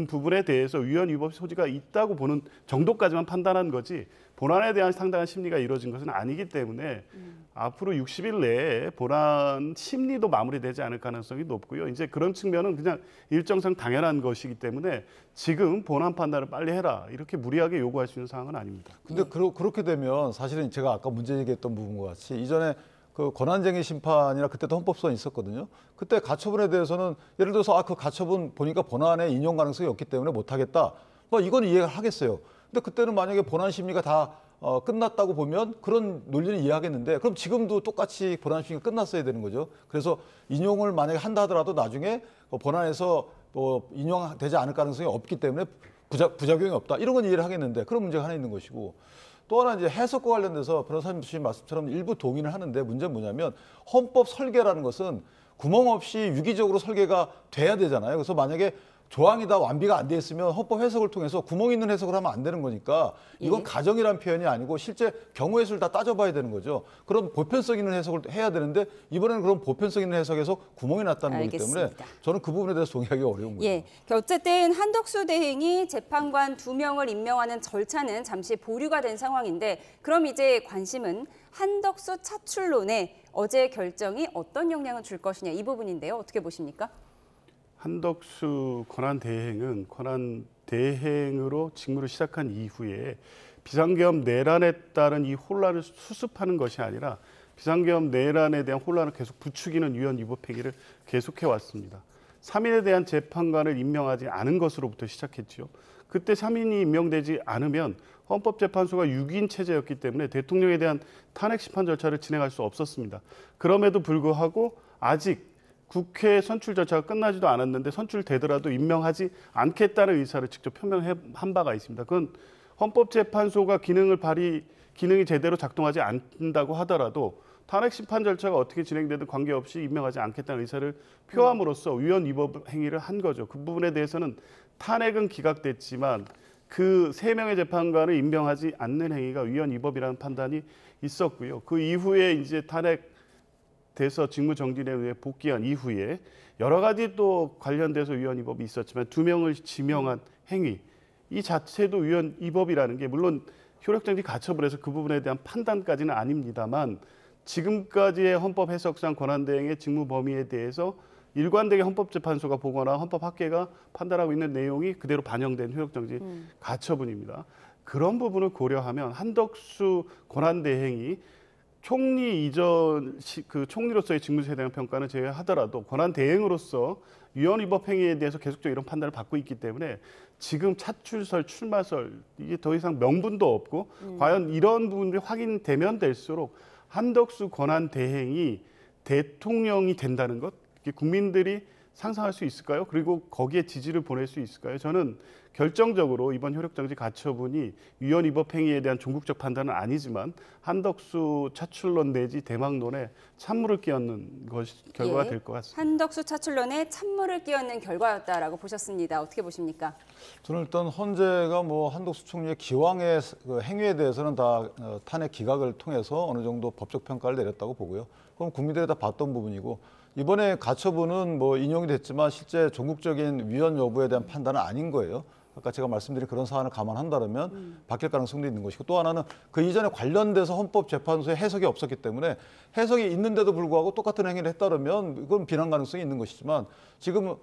부분에 대해서 위헌 위법 소지가 있다고 보는 정도까지만 판단한 거지 본안에 대한 상당한 심리가 이루어진 것은 아니기 때문에 앞으로 60일 내에 본안 심리도 마무리되지 않을 가능성이 높고요. 이제 그런 측면은 그냥 일정상 당연한 것이기 때문에 지금 본안 판단을 빨리 해라 이렇게 무리하게 요구할 수 있는 상황은 아닙니다. 근데 그렇게 되면 사실은 제가 아까 문제 제기했던 부분과 같이 이전에 그 권한쟁의 심판이나 그때도 헌법소원이 있었거든요. 그때 가처분에 대해서는 예를 들어서 그 가처분 보니까 본안에 인용 가능성이 없기 때문에 못하겠다. 뭐 이건 이해를 하겠어요. 근데 그때는 만약에 본안 심리가 다 끝났다고 보면 그런 논리는 이해하겠는데 그럼 지금도 똑같이 본안 심리가 끝났어야 되는 거죠. 그래서 인용을 만약에 한다 하더라도 나중에 본안에서 인용되지 않을 가능성이 없기 때문에 부작용이 없다. 이런 건 이해를 하겠는데 그런 문제가 하나 있는 것이고 또 하나 이제 해석과 관련돼서 변호사님 주신 말씀처럼 일부 동의를 하는데 문제는 뭐냐면 헌법 설계라는 것은 구멍 없이 유기적으로 설계가 돼야 되잖아요. 그래서 만약에 조항이 다 완비가 안 돼 있으면 헌법 해석을 통해서 구멍 있는 해석을 하면 안 되는 거니까 이건 가정이란 표현이 아니고 실제 경우의 수를 다 따져봐야 되는 거죠. 그럼 보편성 있는 해석을 해야 되는데 이번에는 그런 보편성 있는 해석에서 구멍이 났다는 거기 때문에 저는 그 부분에 대해서 동의하기 어려운 거죠. 예, 어쨌든 한덕수 대행이 재판관 2명을 임명하는 절차는 잠시 보류가 된 상황인데 그럼 이제 관심은 한덕수 차출론에 어제 결정이 어떤 영향을 줄 것이냐 이 부분인데요. 어떻게 보십니까? 한덕수 권한대행은 권한대행으로 직무를 시작한 이후에 비상계엄 내란에 따른 이 혼란을 수습하는 것이 아니라 비상계엄 내란에 대한 혼란을 계속 부추기는 위헌 위법 행위를 계속해 왔습니다. 3인에 대한 재판관을 임명하지 않은 것으로부터 시작했죠. 그때 3인이 임명되지 않으면 헌법재판소가 6인 체제였기 때문에 대통령에 대한 탄핵 심판 절차를 진행할 수 없었습니다. 그럼에도 불구하고 아직 국회 선출 절차가 끝나지도 않았는데 선출되더라도 임명하지 않겠다는 의사를 직접 표명한 바가 있습니다. 그건 헌법재판소가 기능이 제대로 작동하지 않는다고 하더라도 탄핵 심판 절차가 어떻게 진행되든 관계없이 임명하지 않겠다는 의사를 표함으로써 위헌 위법 행위를 한 거죠. 그 부분에 대해서는 탄핵은 기각됐지만 그 3명의 재판관을 임명하지 않는 행위가 위헌 위법이라는 판단이 있었고요. 그 이후에 이제 탄핵돼서 직무정지에 의해 복귀한 이후에 여러 가지 또 관련돼서 위헌 위법이 있었지만 2명을 지명한 행위 이 자체도 위헌 위법이라는 게 물론 효력정지 가처분 해서 그 부분에 대한 판단까지는 아닙니다만 지금까지의 헌법 해석상 권한대행의 직무 범위에 대해서 일관되게 헌법재판소가 보거나 헌법학계가 판단하고 있는 내용이 그대로 반영된 효력정지 가처분입니다. 그런 부분을 고려하면 한덕수 권한대행이 총리 이전 그 총리로서의 직무에 대한 평가는 제외하더라도 권한대행으로서 위헌 위법 행위에 대해서 계속적으로 이런 판단을 받고 있기 때문에 지금 차출설, 출마설 이게 더 이상 명분도 없고 과연 이런 부분들이 확인되면 될수록 한덕수 권한대행이 대통령이 된다는 것 국민들이 상상할 수 있을까요? 그리고 거기에 지지를 보낼 수 있을까요? 저는 결정적으로 이번 효력정지 가처분이 위헌 위법 행위에 대한 종국적 판단은 아니지만 한덕수 차출론 내지 대망론에 찬물을 끼얹는 결과가 될 것 같습니다. 한덕수 차출론에 찬물을 끼얹는 결과였다라고 보셨습니다. 어떻게 보십니까? 저는 일단 헌재가 뭐 한덕수 총리의 기왕의 그 행위에 대해서는 다 탄핵 기각을 통해서 어느 정도 법적 평가를 내렸다고 보고요. 그럼 국민들이 다 봤던 부분이고 이번에 가처분은 뭐 인용이 됐지만 실제 전국적인 위헌 여부에 대한 판단은 아닌 거예요. 아까 제가 말씀드린 그런 사안을 감안한다면 바뀔 가능성도 있는 것이고 또 하나는 그 이전에 관련돼서 헌법재판소에 해석이 없었기 때문에 해석이 있는데도 불구하고 똑같은 행위를 했다면 이건 비난 가능성이 있는 것이지만 지금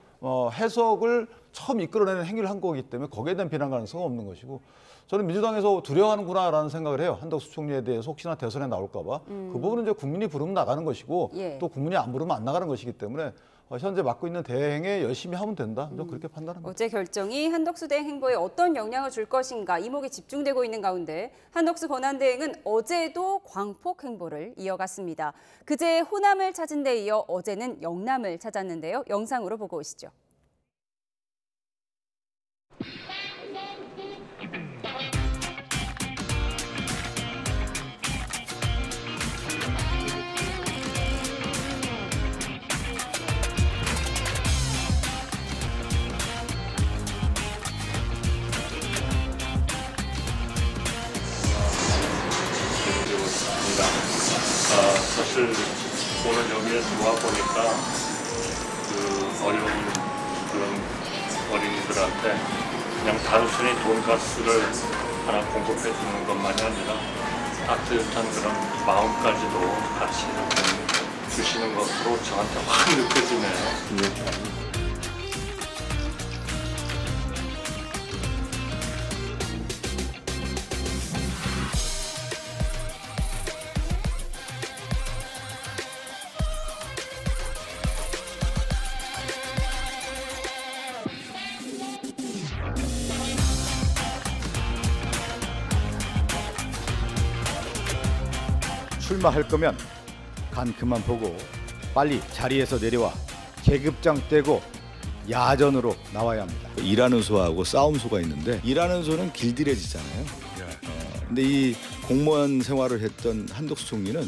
해석을 처음 이끌어내는 행위를 한 거기 때문에 거기에 대한 비난 가능성은 없는 것이고 저는 민주당에서 두려워하는구나라는 생각을 해요. 한덕수 총리에 대해서 혹시나 대선에 나올까 봐. 그 부분은 이제 국민이 부르면 나가는 것이고 또 국민이 안 부르면 안 나가는 것이기 때문에 현재 맡고 있는 대행에 열심히 하면 된다. 저 그렇게 판단합니다. 어제 결정이 한덕수 대행 행보에 어떤 영향을 줄 것인가 이목이 집중되고 있는 가운데 한덕수 권한대행은 어제도 광폭 행보를 이어갔습니다. 그제 호남을 찾은 데 이어 어제는 영남을 찾았는데요. 영상으로 보고 오시죠. 사실 오늘 여기에 들어와 보니까 그 어려운 그런 어린이들한테 그냥 단순히 돈가스를 하나 공급해 주는 것만이 아니라 따뜻한 그런 마음까지도 같이 주시는 것으로 저한테 확 느껴지네요. 출마할 거면 간 그만 보고 빨리 자리에서 내려와 계급장 떼고 야전으로 나와야 합니다. 일하는 소하고 싸움 소가 있는데 일하는 소는 길들여지잖아요. 근데 이 공무원 생활을 했던 한덕수 총리는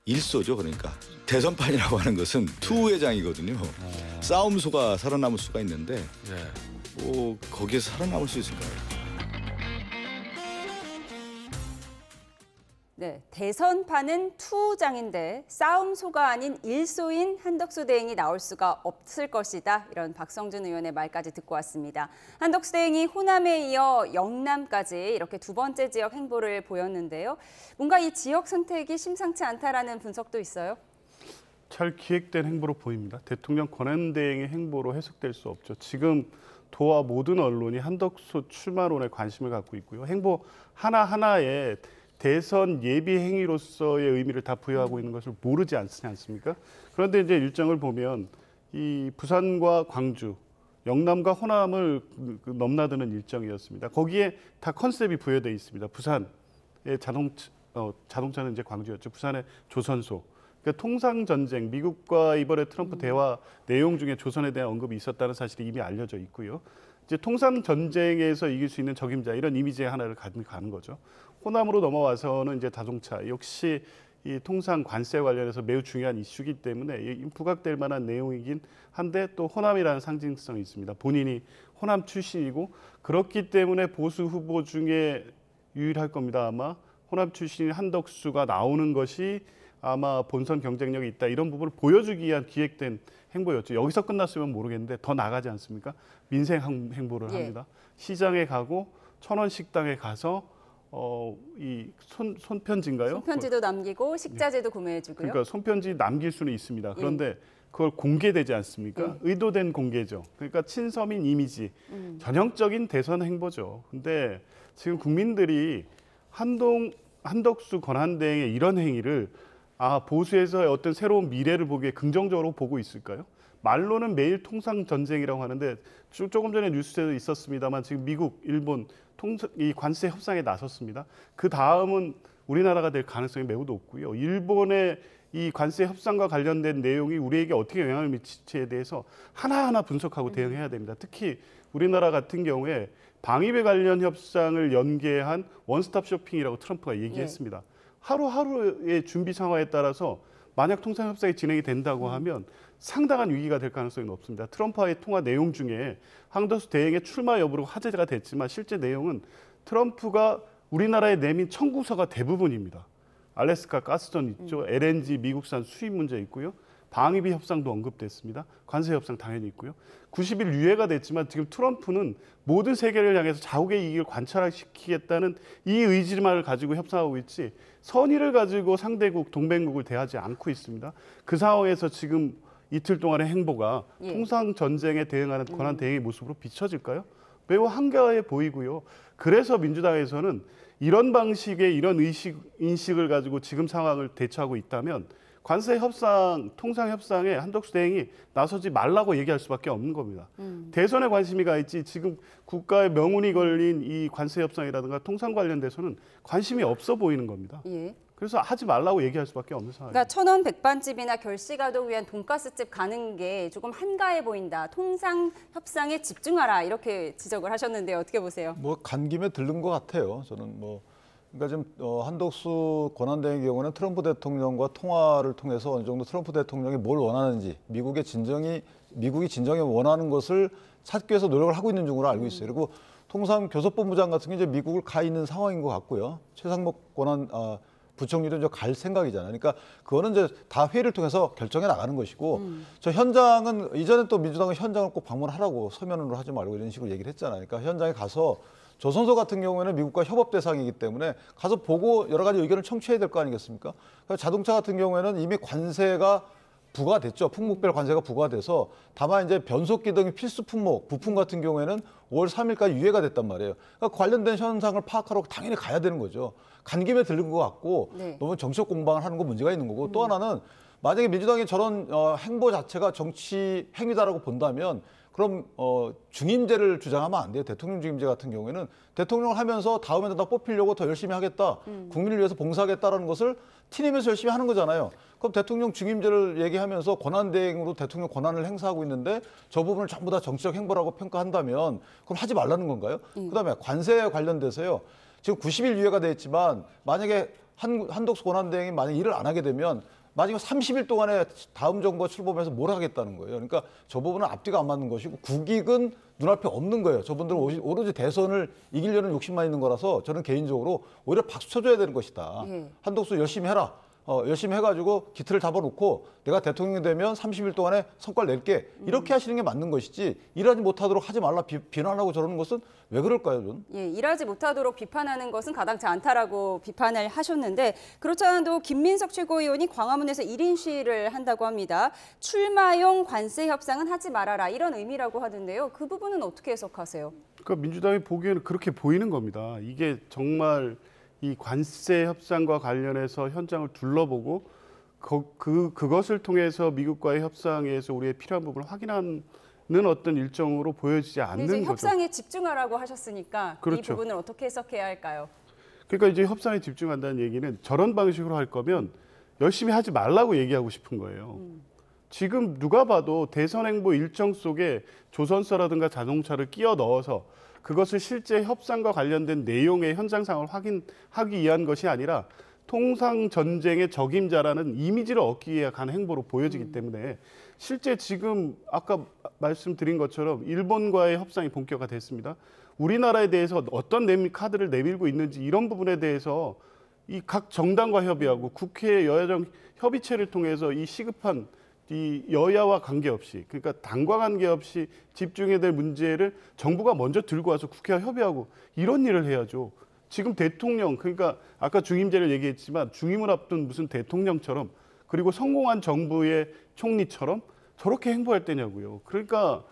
일소죠. 그러니까 대선판이라고 하는 것은 투우회장이거든요. 싸움 소가 살아남을 수가 있는데 뭐 거기에서 살아남을 수 있을까요? 네, 대선판은 투장인데 싸움소가 아닌 일소인 한덕수 대행이 나올 수가 없을 것이다. 이런 박성준 의원의 말까지 듣고 왔습니다. 한덕수 대행이 호남에 이어 영남까지 이렇게 두 번째 지역 행보를 보였는데요. 뭔가 이 지역 선택이 심상치 않다라는 분석도 있어요? 잘 기획된 행보로 보입니다. 대통령 권한대행의 행보로 해석될 수 없죠. 지금 도와 모든 언론이 한덕수 출마론에 관심을 갖고 있고요. 행보 하나하나에 대선 예비 행위로서의 의미를 다 부여하고 있는 것을 모르지 않습니까? 그런데 이제 일정을 보면 이 부산과 광주, 영남과 호남을 넘나드는 일정이었습니다. 거기에 다 컨셉이 부여되어 있습니다. 부산의 자동차는 이제 광주였죠. 부산의 조선소. 그러니까 통상 전쟁, 미국과 이번에 트럼프 대화 내용 중에 조선에 대한 언급이 있었다는 사실이 이미 알려져 있고요. 이제 통상 전쟁에서 이길 수 있는 적임자 이런 이미지의 하나를 가는 거죠. 호남으로 넘어와서는 이제 자동차 역시 이 통상 관세 관련해서 매우 중요한 이슈이기 때문에 부각될 만한 내용이긴 한데 또 호남이라는 상징성이 있습니다. 본인이 호남 출신이고 그렇기 때문에 보수 후보 중에 유일할 겁니다. 아마 호남 출신인 한덕수가 나오는 것이 아마 본선 경쟁력이 있다 이런 부분을 보여주기 위한 기획된 행보였죠. 여기서 끝났으면 모르겠는데 더 나가지 않습니까? 민생 행보를 합니다. 시장에 가고 천원 식당에 가서 이 손편지인가요? 손편지도 남기고 식자재도 구매해주고요. 그러니까 손편지 남길 수는 있습니다. 그런데 그걸 공개되지 않습니까? 의도된 공개죠. 그러니까 친서민 이미지, 전형적인 대선 행보죠. 근데 지금 국민들이 한덕수 권한대행의 이런 행위를 보수에서의 어떤 새로운 미래를 보기에 긍정적으로 보고 있을까요? 말로는 매일 통상 전쟁이라고 하는데 조금 전에 뉴스에도 있었습니다만 지금 미국, 일본 이 관세 협상에 나섰습니다. 그 다음은 우리나라가 될 가능성이 매우 높고요. 일본의 이 관세 협상과 관련된 내용이 우리에게 어떻게 영향을 미칠지에 대해서 하나하나 분석하고 대응해야 됩니다. 특히 우리나라 같은 경우에 방위비 관련 협상을 연계한 원스톱 쇼핑이라고 트럼프가 얘기했습니다. 하루하루의 준비 상황에 따라서 만약 통상 협상이 진행이 된다고 하면 상당한 위기가 될 가능성이 높습니다. 트럼프와의 통화 내용 중에 한덕수 대행의 출마 여부로 화제가 됐지만 실제 내용은 트럼프가 우리나라에 내민 청구서가 대부분입니다. 알래스카 가스전 있죠. LNG 미국산 수입 문제 있고요. 방위비 협상도 언급됐습니다. 관세 협상 당연히 있고요. 90일 유예가 됐지만 지금 트럼프는 모든 세계를 향해서 자국의 이익을 관철시키겠다는 이 의지만을 가지고 협상하고 있지 선의를 가지고 상대국, 동맹국을 대하지 않고 있습니다. 그 상황에서 지금 이틀 동안의 행보가 통상 전쟁에 대응하는 권한 대행의 모습으로 비춰질까요? 매우 한가해 보이고요. 그래서 민주당에서는 이런 방식의 이런 인식을 가지고 지금 상황을 대처하고 있다면 관세 협상, 통상 협상에 한덕수 대행이 나서지 말라고 얘기할 수밖에 없는 겁니다. 대선에 관심이 가 있지 지금 국가의 명운이 걸린 이 관세 협상이라든가 통상 관련돼서는 관심이 없어 보이는 겁니다. 그래서 하지 말라고 얘기할 수밖에 없는 상황입니다. 그러니까 천원 백반집이나 결시가족 위한 돈가스집 가는 게 조금 한가해 보인다. 통상 협상에 집중하라 이렇게 지적을 하셨는데요. 어떻게 보세요? 뭐 간 김에 들른 것 같아요. 저는 그러니까 지금 한덕수 권한대행의 경우는 트럼프 대통령과 통화를 통해서 어느 정도 트럼프 대통령이 뭘 원하는지 미국이 진정에 원하는 것을 찾기 위해서 노력을 하고 있는 중으로 알고 있어요. 그리고 통상 교섭본부장 같은 게 이제 미국을 가 있는 상황인 것 같고요. 최상목 부총리도 이제 갈 생각이잖아요. 그러니까 그거는 이제 다 회의를 통해서 결정해 나가는 것이고 저 현장은 이전에 또 민주당은 현장을 꼭 방문하라고 서면으로 하지 말고 이런 식으로 얘기를 했잖아요. 그러니까 현장에 가서 조선소 같은 경우에는 미국과 협업 대상이기 때문에 가서 보고 여러 가지 의견을 청취해야 될 거 아니겠습니까? 자동차 같은 경우에는 이미 관세가 부과됐죠. 품목별 관세가 부과돼서 다만 이제 변속기 등의 필수 품목, 부품 같은 경우에는 5월 3일까지 유예가 됐단 말이에요. 그러니까 관련된 현상을 파악하러 당연히 가야 되는 거죠. 간 김에 들른 것 같고 너무 정치적 공방을 하는 거 문제가 있는 거고 또 하나는 만약에 민주당이 저런 행보 자체가 정치 행위다라고 본다면 그럼 중임제를 주장하면 안 돼요. 대통령 중임제 같은 경우에는 대통령을 하면서 다음에 다 뽑히려고 더 열심히 하겠다. 국민을 위해서 봉사하겠다라는 것을 티내면서 열심히 하는 거잖아요. 그럼 대통령 중임제를 얘기하면서 권한대행으로 대통령 권한을 행사하고 있는데 저 부분을 전부 다 정치적 행보라고 평가한다면 그럼 하지 말라는 건가요? 그다음에 관세에 관련돼서요. 지금 90일 유예가 돼 있지만 만약에 한덕수 권한대행이 만약 일을 안 하게 되면 마지막 30일 동안에 다음 정부가 출범해서 뭘 하겠다는 거예요. 그러니까 저 부분은 앞뒤가 안 맞는 것이고 국익은 눈앞에 없는 거예요. 저분들은 오로지 대선을 이기려는 욕심만 있는 거라서 저는 개인적으로 오히려 박수 쳐줘야 되는 것이다. 한덕수 열심히 해라. 열심히 해가지고 기틀을 잡아놓고 내가 대통령이 되면 30일 동안에 성과를 낼게. 이렇게 하시는 게 맞는 것이지 일하지 못하도록 하지 말라 비난하고 저러는 것은 왜 그럴까요, 저는? 예, 일하지 못하도록 비판하는 것은 가당치 않다라고 비판을 하셨는데 그렇지 않아도 김민석 최고위원이 광화문에서 1인 시위를 한다고 합니다. 출마용 관세 협상은 하지 말아라 이런 의미라고 하던데요. 그 부분은 어떻게 해석하세요? 그러니까 민주당이 보기에는 그렇게 보이는 겁니다. 이게 정말 이 관세 협상과 관련해서 현장을 둘러보고 그것을 통해서 미국과의 협상에서 우리의 필요한 부분을 확인하는 어떤 일정으로 보여지지 않는 거죠. 협상에 집중하라고 하셨으니까 그렇죠. 이 부분을 어떻게 해석해야 할까요? 그러니까 이제 협상에 집중한다는 얘기는 저런 방식으로 할 거면 열심히 하지 말라고 얘기하고 싶은 거예요. 지금 누가 봐도 대선 행보 일정 속에 조선사라든가 자동차를 끼워 넣어서 그것을 실제 협상과 관련된 내용의 현장 상황을 확인하기 위한 것이 아니라 통상 전쟁의 적임자라는 이미지를 얻기 위해 간 행보로 보여지기 때문에 실제 지금 아까 말씀드린 것처럼 일본과의 협상이 본격화됐습니다. 우리나라에 대해서 어떤 카드를 내밀고 있는지 이런 부분에 대해서 이 각 정당과 협의하고 국회 여야정 협의체를 통해서 이 시급한 이 여야와 관계없이 그러니까 당과 관계없이 집중해야 될 문제를 정부가 먼저 들고 와서 국회와 협의하고 이런 일을 해야죠. 지금 대통령 그러니까 아까 중임제를 얘기했지만 중임을 앞둔 무슨 대통령처럼 그리고 성공한 정부의 총리처럼 저렇게 행보할 때냐고요. 그러니까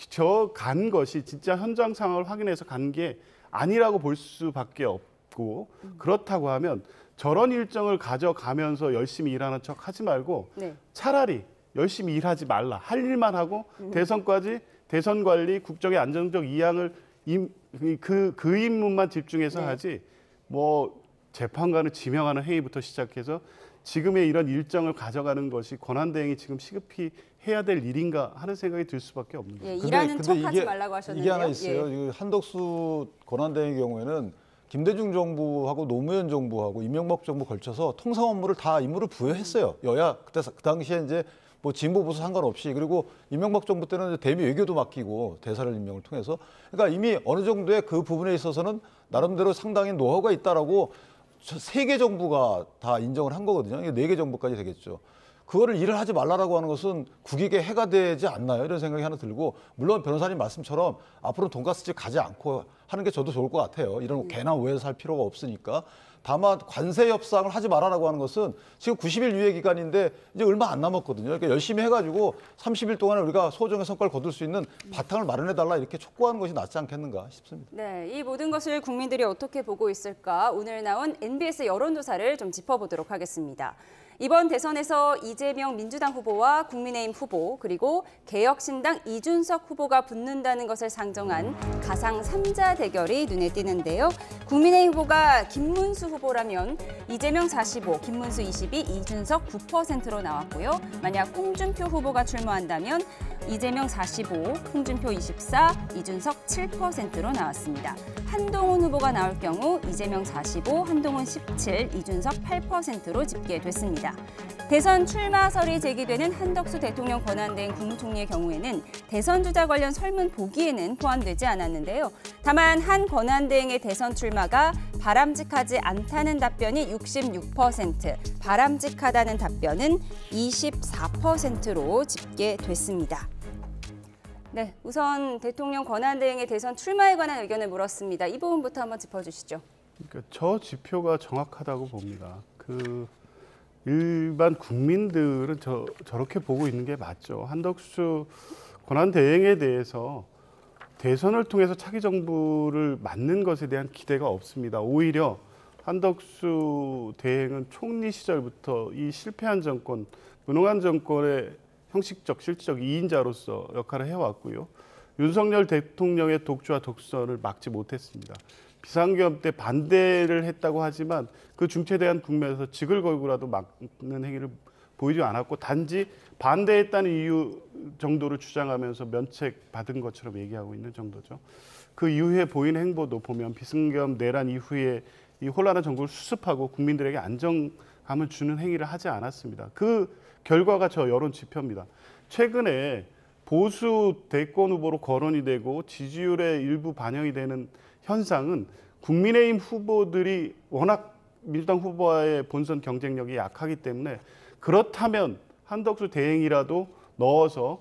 저 간 것이 진짜 현장 상황을 확인해서 간 게 아니라고 볼 수밖에 없고 그렇다고 하면 저런 일정을 가져가면서 열심히 일하는 척 하지 말고 차라리 열심히 일하지 말라. 할 일만 하고 대선까지 대선 관리, 국정의 안정적 이양을 그 임무만 집중해서 하지 뭐 재판관을 지명하는 행위부터 시작해서 지금의 이런 일정을 가져가는 것이 권한대행이 지금 시급히 해야 될 일인가 하는 생각이 들 수밖에 없는 거예요. 일하는 척하지 말라고 하셨는데요. 이게 하나 있어요. 한덕수 권한대행의 경우에는 김대중 정부하고 노무현 정부하고 이명박 정부 걸쳐서 통상 업무를 다 임무를 부여했어요. 여야 그때 그 당시에 이제 뭐 진보 보수 상관없이 그리고 이명박 정부 때는 대미 외교도 맡기고 대사를 임명을 통해서 그러니까 이미 어느 정도의 그 부분에 있어서는 나름대로 상당히 노하우가 있다라고 세 개 정부가 다 인정을 한 거거든요. 이게 4개 정부까지 되겠죠. 그거를 일을 하지 말라라고 하는 것은 국익에 해가 되지 않나요? 이런 생각이 하나 들고 물론 변호사님 말씀처럼 앞으로 돈가스집 가지 않고 하는 게 저도 좋을 것 같아요. 이런 개나 오해를 살 필요가 없으니까. 다만 관세 협상을 하지 말아라고 하는 것은 지금 90일 유예 기간인데 이제 얼마 안 남았거든요. 그러니까 열심히 해가지고 30일 동안에 우리가 소정의 성과를 거둘 수 있는 바탕을 마련해달라 이렇게 촉구하는 것이 낫지 않겠는가 싶습니다. 네, 이 모든 것을 국민들이 어떻게 보고 있을까 오늘 나온 NBS 여론조사를 좀 짚어보도록 하겠습니다. 이번 대선에서 이재명 민주당 후보와 국민의힘 후보 그리고 개혁신당 이준석 후보가 붙는다는 것을 상정한 가상 3자 대결이 눈에 띄는데요. 국민의힘 후보가 김문수 후보라면 이재명 45, 김문수 22, 이준석 9%로 나왔고요. 만약 홍준표 후보가 출마한다면 이재명 45, 홍준표 24, 이준석 7%로 나왔습니다. 한동훈 후보가 나올 경우 이재명 45, 한동훈 17, 이준석 8%로 집계됐습니다. 대선 출마설이 제기되는 한덕수 대통령 권한대행 국무총리의 경우에는 대선 주자 관련 설문 보기에는 포함되지 않았는데요. 다만 한 권한대행의 대선 출마가 바람직하지 않다는 답변이 66%, 바람직하다는 답변은 24%로 집계됐습니다. 네, 우선 대통령 권한대행의 대선 출마에 관한 의견을 물었습니다. 이 부분부터 한번 짚어주시죠. 그러니까 저 지표가 정확하다고 봅니다. 일반 국민들은 저렇게 보고 있는 게 맞죠. 한덕수 권한대행에 대해서 대선을 통해서 차기 정부를 맡는 것에 대한 기대가 없습니다. 오히려 한덕수 대행은 총리 시절부터 이 실패한 정권, 무능한 정권의 형식적, 실질적 2인자로서 역할을 해왔고요. 윤석열 대통령의 독주와 독선을 막지 못했습니다. 비상계엄 때 반대를 했다고 하지만 그 중체대한 국면에서 직을 걸고라도 막는 행위를 보이지 않았고 단지 반대했다는 이유 정도를 주장하면서 면책받은 것처럼 얘기하고 있는 정도죠. 그 이후에 보인 행보도 보면 비상계엄 내란 이후에 이 혼란한 정부를 수습하고 국민들에게 안정감을 감을 주는 행위를 하지 않았습니다. 그 결과가 저 여론 지표입니다. 최근에 보수 대권 후보로 거론이 되고 지지율의 일부 반영이 되는 현상은 국민의힘 후보들이 워낙 민주당 후보와의 본선 경쟁력이 약하기 때문에 그렇다면 한덕수 대행이라도 넣어서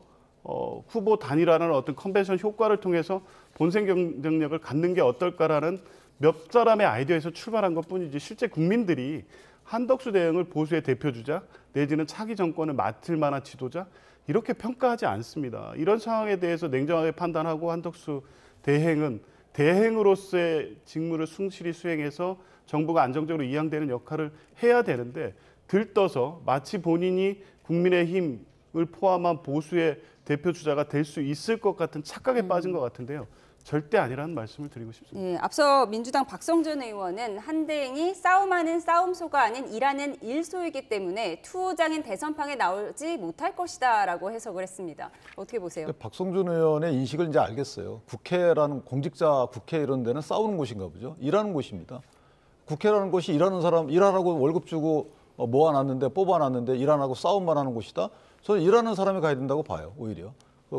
후보 단일화라는 어떤 컨벤션 효과를 통해서 본선 경쟁력을 갖는 게 어떨까라는 몇 사람의 아이디어에서 출발한 것뿐이지 실제 국민들이 한덕수 대행을 보수의 대표주자 내지는 차기 정권을 맡을 만한 지도자 이렇게 평가하지 않습니다. 이런 상황에 대해서 냉정하게 판단하고 한덕수 대행은 대행으로서의 직무를 충실히 수행해서 정부가 안정적으로 이양되는 역할을 해야 되는데 들떠서 마치 본인이 국민의힘을 포함한 보수의 대표 주자가 될 수 있을 것 같은 착각에 빠진 것 같은데요. 절대 아니라는 말씀을 드리고 싶습니다. 네, 앞서 민주당 박성준 의원은 한대행이 싸움하는 싸움소가 아닌 일하는 일소이기 때문에 투호장인 대선판에 나오지 못할 것이다라고 해석을 했습니다. 어떻게 보세요? 박성준 의원의 인식을 이제 알겠어요. 국회라는 공직자 국회 이런 데는 싸우는 곳인가 보죠. 일하는 곳입니다. 국회라는 곳이 일하는 사람 일하라고 월급 주고 모아놨는데 뽑아놨는데 일 안 하고 싸움만 하는 곳이다. 저는 일하는 사람이 가야 된다고 봐요. 오히려.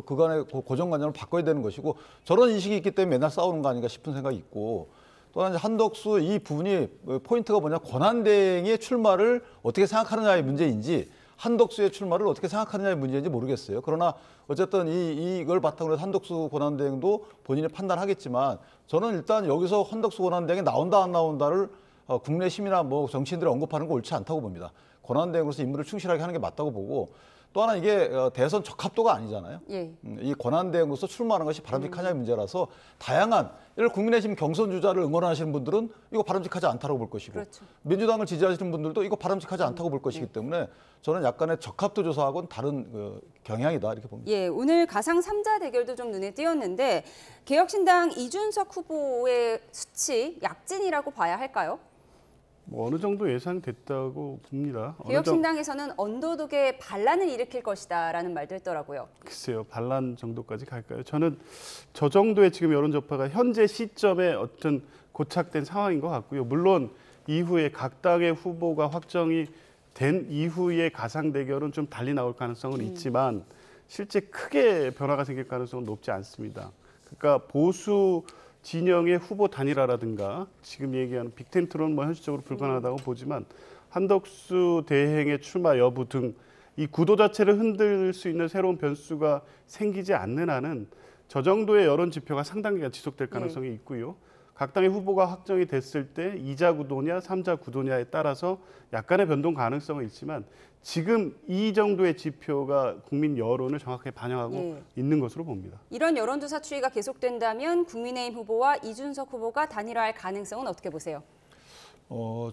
그간의 고정관념을 바꿔야 되는 것이고 저런 인식이 있기 때문에 맨날 싸우는 거 아닌가 싶은 생각이 있고 또 하나 한덕수 이 부분이 포인트가 뭐냐 권한대행의 출마를 어떻게 생각하느냐의 문제인지 한덕수의 출마를 어떻게 생각하느냐의 문제인지 모르겠어요. 그러나 어쨌든 이걸 바탕으로 해서 한덕수 권한대행도 본인이 판단하겠지만 저는 일단 여기서 한덕수 권한대행이 나온다 안 나온다를 국내심이나 뭐 정치인들이 언급하는 거 옳지 않다고 봅니다. 권한대행으로서 임무를 충실하게 하는 게 맞다고 보고 또 하나 이게 대선 적합도가 아니잖아요. 예. 이 권한대행으로서 출마하는 것이 바람직하냐의 문제라서 다양한 예를 국민의힘 경선 주자를 응원하시는 분들은 이거 바람직하지 않다고 볼 것이고 그렇죠. 민주당을 지지하시는 분들도 이거 바람직하지 않다고 볼 것이기 때문에 저는 약간의 적합도 조사하고는 다른 경향이다 이렇게 봅니다. 예, 오늘 가상 3자 대결도 좀 눈에 띄었는데 개혁신당 이준석 후보의 수치 약진이라고 봐야 할까요? 뭐 어느 정도 예상됐다고 봅니다. 개혁신당에서는 언더독에 반란을 일으킬 것이다라는 말도 했더라고요. 글쎄요, 반란 정도까지 갈까요? 저는 저 정도의 지금 여론 전파가 현재 시점에 어떤 고착된 상황인 것 같고요. 물론 이후에 각 당의 후보가 확정이 된 이후의 가상 대결은 좀 달리 나올 가능성은 있지만 실제 크게 변화가 생길 가능성은 높지 않습니다. 그러니까 보수 진영의 후보 단일화라든가 지금 얘기하는 빅텐트로는 뭐 현실적으로 불가능하다고 보지만 한덕수 대행의 출마 여부 등 이 구도 자체를 흔들 수 있는 새로운 변수가 생기지 않는 한은 저 정도의 여론 지표가 상당 기간 지속될 가능성이 있고요. 각 당의 후보가 확정이 됐을 때 2자 구도냐 3자 구도냐에 따라서 약간의 변동 가능성은 있지만 지금 이 정도의 지표가 국민 여론을 정확하게 반영하고 있는 것으로 봅니다. 이런 여론조사 추이가 계속된다면 국민의힘 후보와 이준석 후보가 단일화할 가능성은 어떻게 보세요?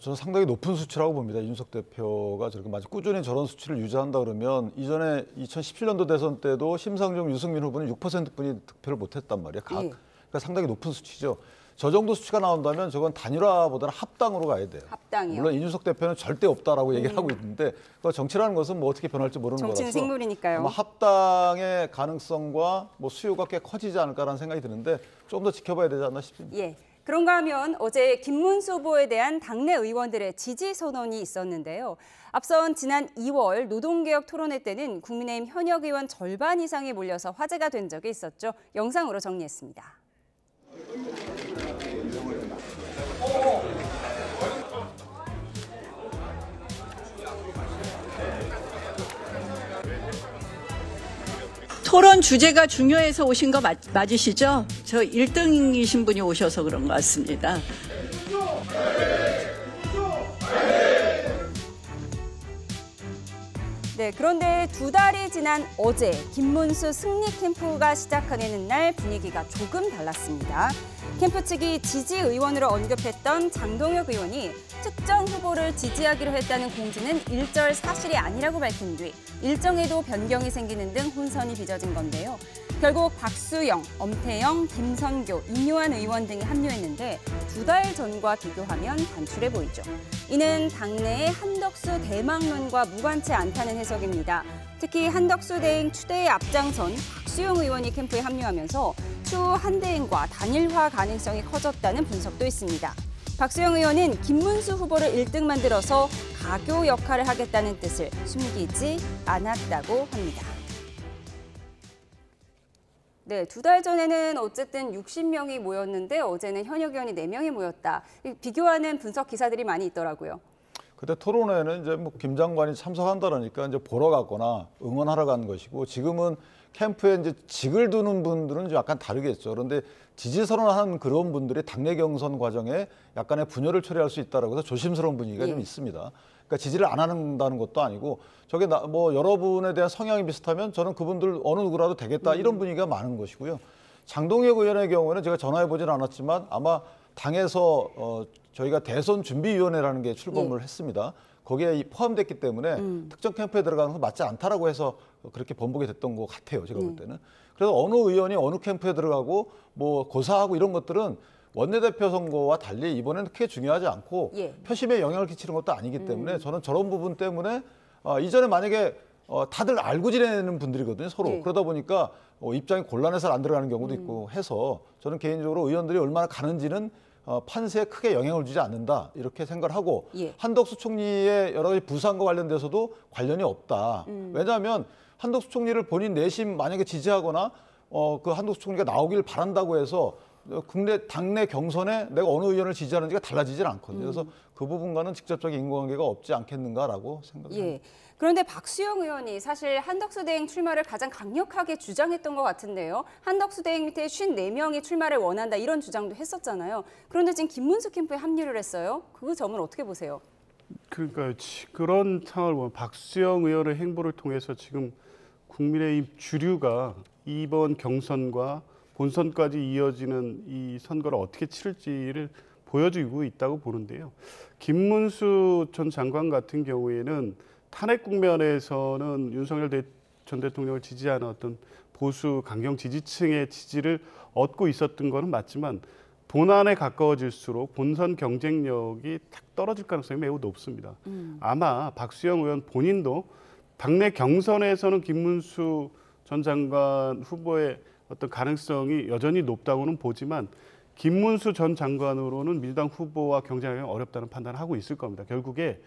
저는 상당히 높은 수치라고 봅니다. 이준석 대표가 저렇게 마치 꾸준히 저런 수치를 유지한다 그러면 이전에 2017년도 대선 때도 심상정, 유승민 후보는 6%뿐이 득표를 못했단 말이에요. 그러니까 상당히 높은 수치죠. 저 정도 수치가 나온다면 저건 단일화보다는 합당으로 가야 돼요. 합당이요? 물론 이준석 대표는 절대 없다라고 얘기를 하고 있는데 정치라는 것은 뭐 어떻게 변할지 모르는 거라서 정치는 생물이니까요. 아마 합당의 가능성과 뭐 수요가 꽤 커지지 않을까라는 생각이 드는데 좀 더 지켜봐야 되지 않나 싶습니다. 예. 그런가 하면 어제 김문수 후보에 대한 당내 의원들의 지지 선언이 있었는데요. 앞선 지난 2월 노동개혁 토론회 때는 국민의힘 현역 의원 절반 이상이 몰려서 화제가 된 적이 있었죠. 영상으로 정리했습니다. 토론 주제가 중요해서 오신 거 맞으시죠? 저 1등이신 분이 오셔서 그런 것 같습니다. 네, 그런데 2달이 지난 어제 김문수 승리 캠프가 시작하는 날 분위기가 조금 달랐습니다. 캠프 측이 지지 의원으로 언급했던 장동혁 의원이 특정 후보를 지지하기로 했다는 공지는 일절 사실이 아니라고 밝힌 뒤 일정에도 변경이 생기는 등 혼선이 빚어진 건데요. 결국 박수영, 엄태영, 김선교, 임요한 의원 등이 합류했는데 2달 전과 비교하면 단출해 보이죠. 이는 당내의 한덕수 대망론과 무관치 않다는 해석입니다. 특히 한덕수 대행 추대에 앞장선 박수영 의원이 캠프에 합류하면서 추후 한대행과 단일화 가능성이 커졌다는 분석도 있습니다. 박수영 의원은 김문수 후보를 1등 만들어서 가교 역할을 하겠다는 뜻을 숨기지 않았다고 합니다. 네, 2달 전에는 어쨌든 60명이 모였는데 어제는 현역 의원이 4명이 모였다. 비교하는 분석 기사들이 많이 있더라고요. 그때 토론회는 이제 뭐 김 장관이 참석한다니까 이제 보러 갔거나 응원하러 간 것이고, 지금은 캠프에 이제 직을 두는 분들은 좀 약간 다르겠죠. 그런데 지지 선언하는 그런 분들이 당내 경선 과정에 약간의 분열을 초래할 수 있다라고 해서 조심스러운 분위기가 좀 있습니다. 그러니까 지지를 안 한다는 것도 아니고, 저게 뭐 여러분에 대한 성향이 비슷하면 저는 그분들 어느 누구라도 되겠다, 이런 분위기가 많은 것이고요. 장동혁 의원의 경우에는 제가 전화해 보지는 않았지만 아마 당에서 저희가 대선 준비위원회라는 게 출범을 했습니다. 거기에 포함됐기 때문에 특정 캠프에 들어가는 건 맞지 않다라고 해서 그렇게 번복이 됐던 것 같아요, 제가 볼 때는. 그래서 어느 의원이 어느 캠프에 들어가고 뭐 고사하고 이런 것들은 원내대표 선거와 달리 이번에는 크게 중요하지 않고 표심에 영향을 끼치는 것도 아니기 때문에 저는 저런 부분 때문에 이전에 만약에 다들 알고 지내는 분들이거든요, 서로. 그러다 보니까 입장이 곤란해서 안 들어가는 경우도 있고 해서 저는 개인적으로 의원들이 얼마나 가는지는 판세에 크게 영향을 주지 않는다, 이렇게 생각을 하고, 한덕수 총리의 여러 가지 부상과 관련돼서도 관련이 없다. 왜냐하면 한덕수 총리를 본인 내심 만약에 지지하거나 그 한덕수 총리가 나오길 바란다고 해서 당내 경선에 내가 어느 의원을 지지하는지가 달라지질 않거든요. 그래서 그 부분과는 직접적인 인과관계가 없지 않겠는가라고 생각합니다. 그런데 박수영 의원이 사실 한덕수 대행 출마를 가장 강력하게 주장했던 것 같은데요. 한덕수 대행 밑에 54명이 출마를 원한다, 이런 주장도 했었잖아요. 그런데 지금 김문수 캠프에 합류를 했어요. 그 점은 어떻게 보세요? 그러니까 그런 상황을 보면 박수영 의원의 행보를 통해서 지금 국민의힘 주류가 이번 경선과 본선까지 이어지는 이 선거를 어떻게 치를지를 보여주고 있다고 보는데요. 김문수 전 장관 같은 경우에는 탄핵 국면에서는 윤석열 전 대통령을 지지하는 어떤 보수 강경 지지층의 지지를 얻고 있었던 것은 맞지만, 본안에 가까워질수록 본선 경쟁력이 탁 떨어질 가능성이 매우 높습니다. 아마 박수영 의원 본인도 당내 경선에서는 김문수 전 장관 후보의 어떤 가능성이 여전히 높다고는 보지만, 김문수 전 장관으로는 민주당 후보와 경쟁하기 어렵다는 판단을 하고 있을 겁니다. 결국에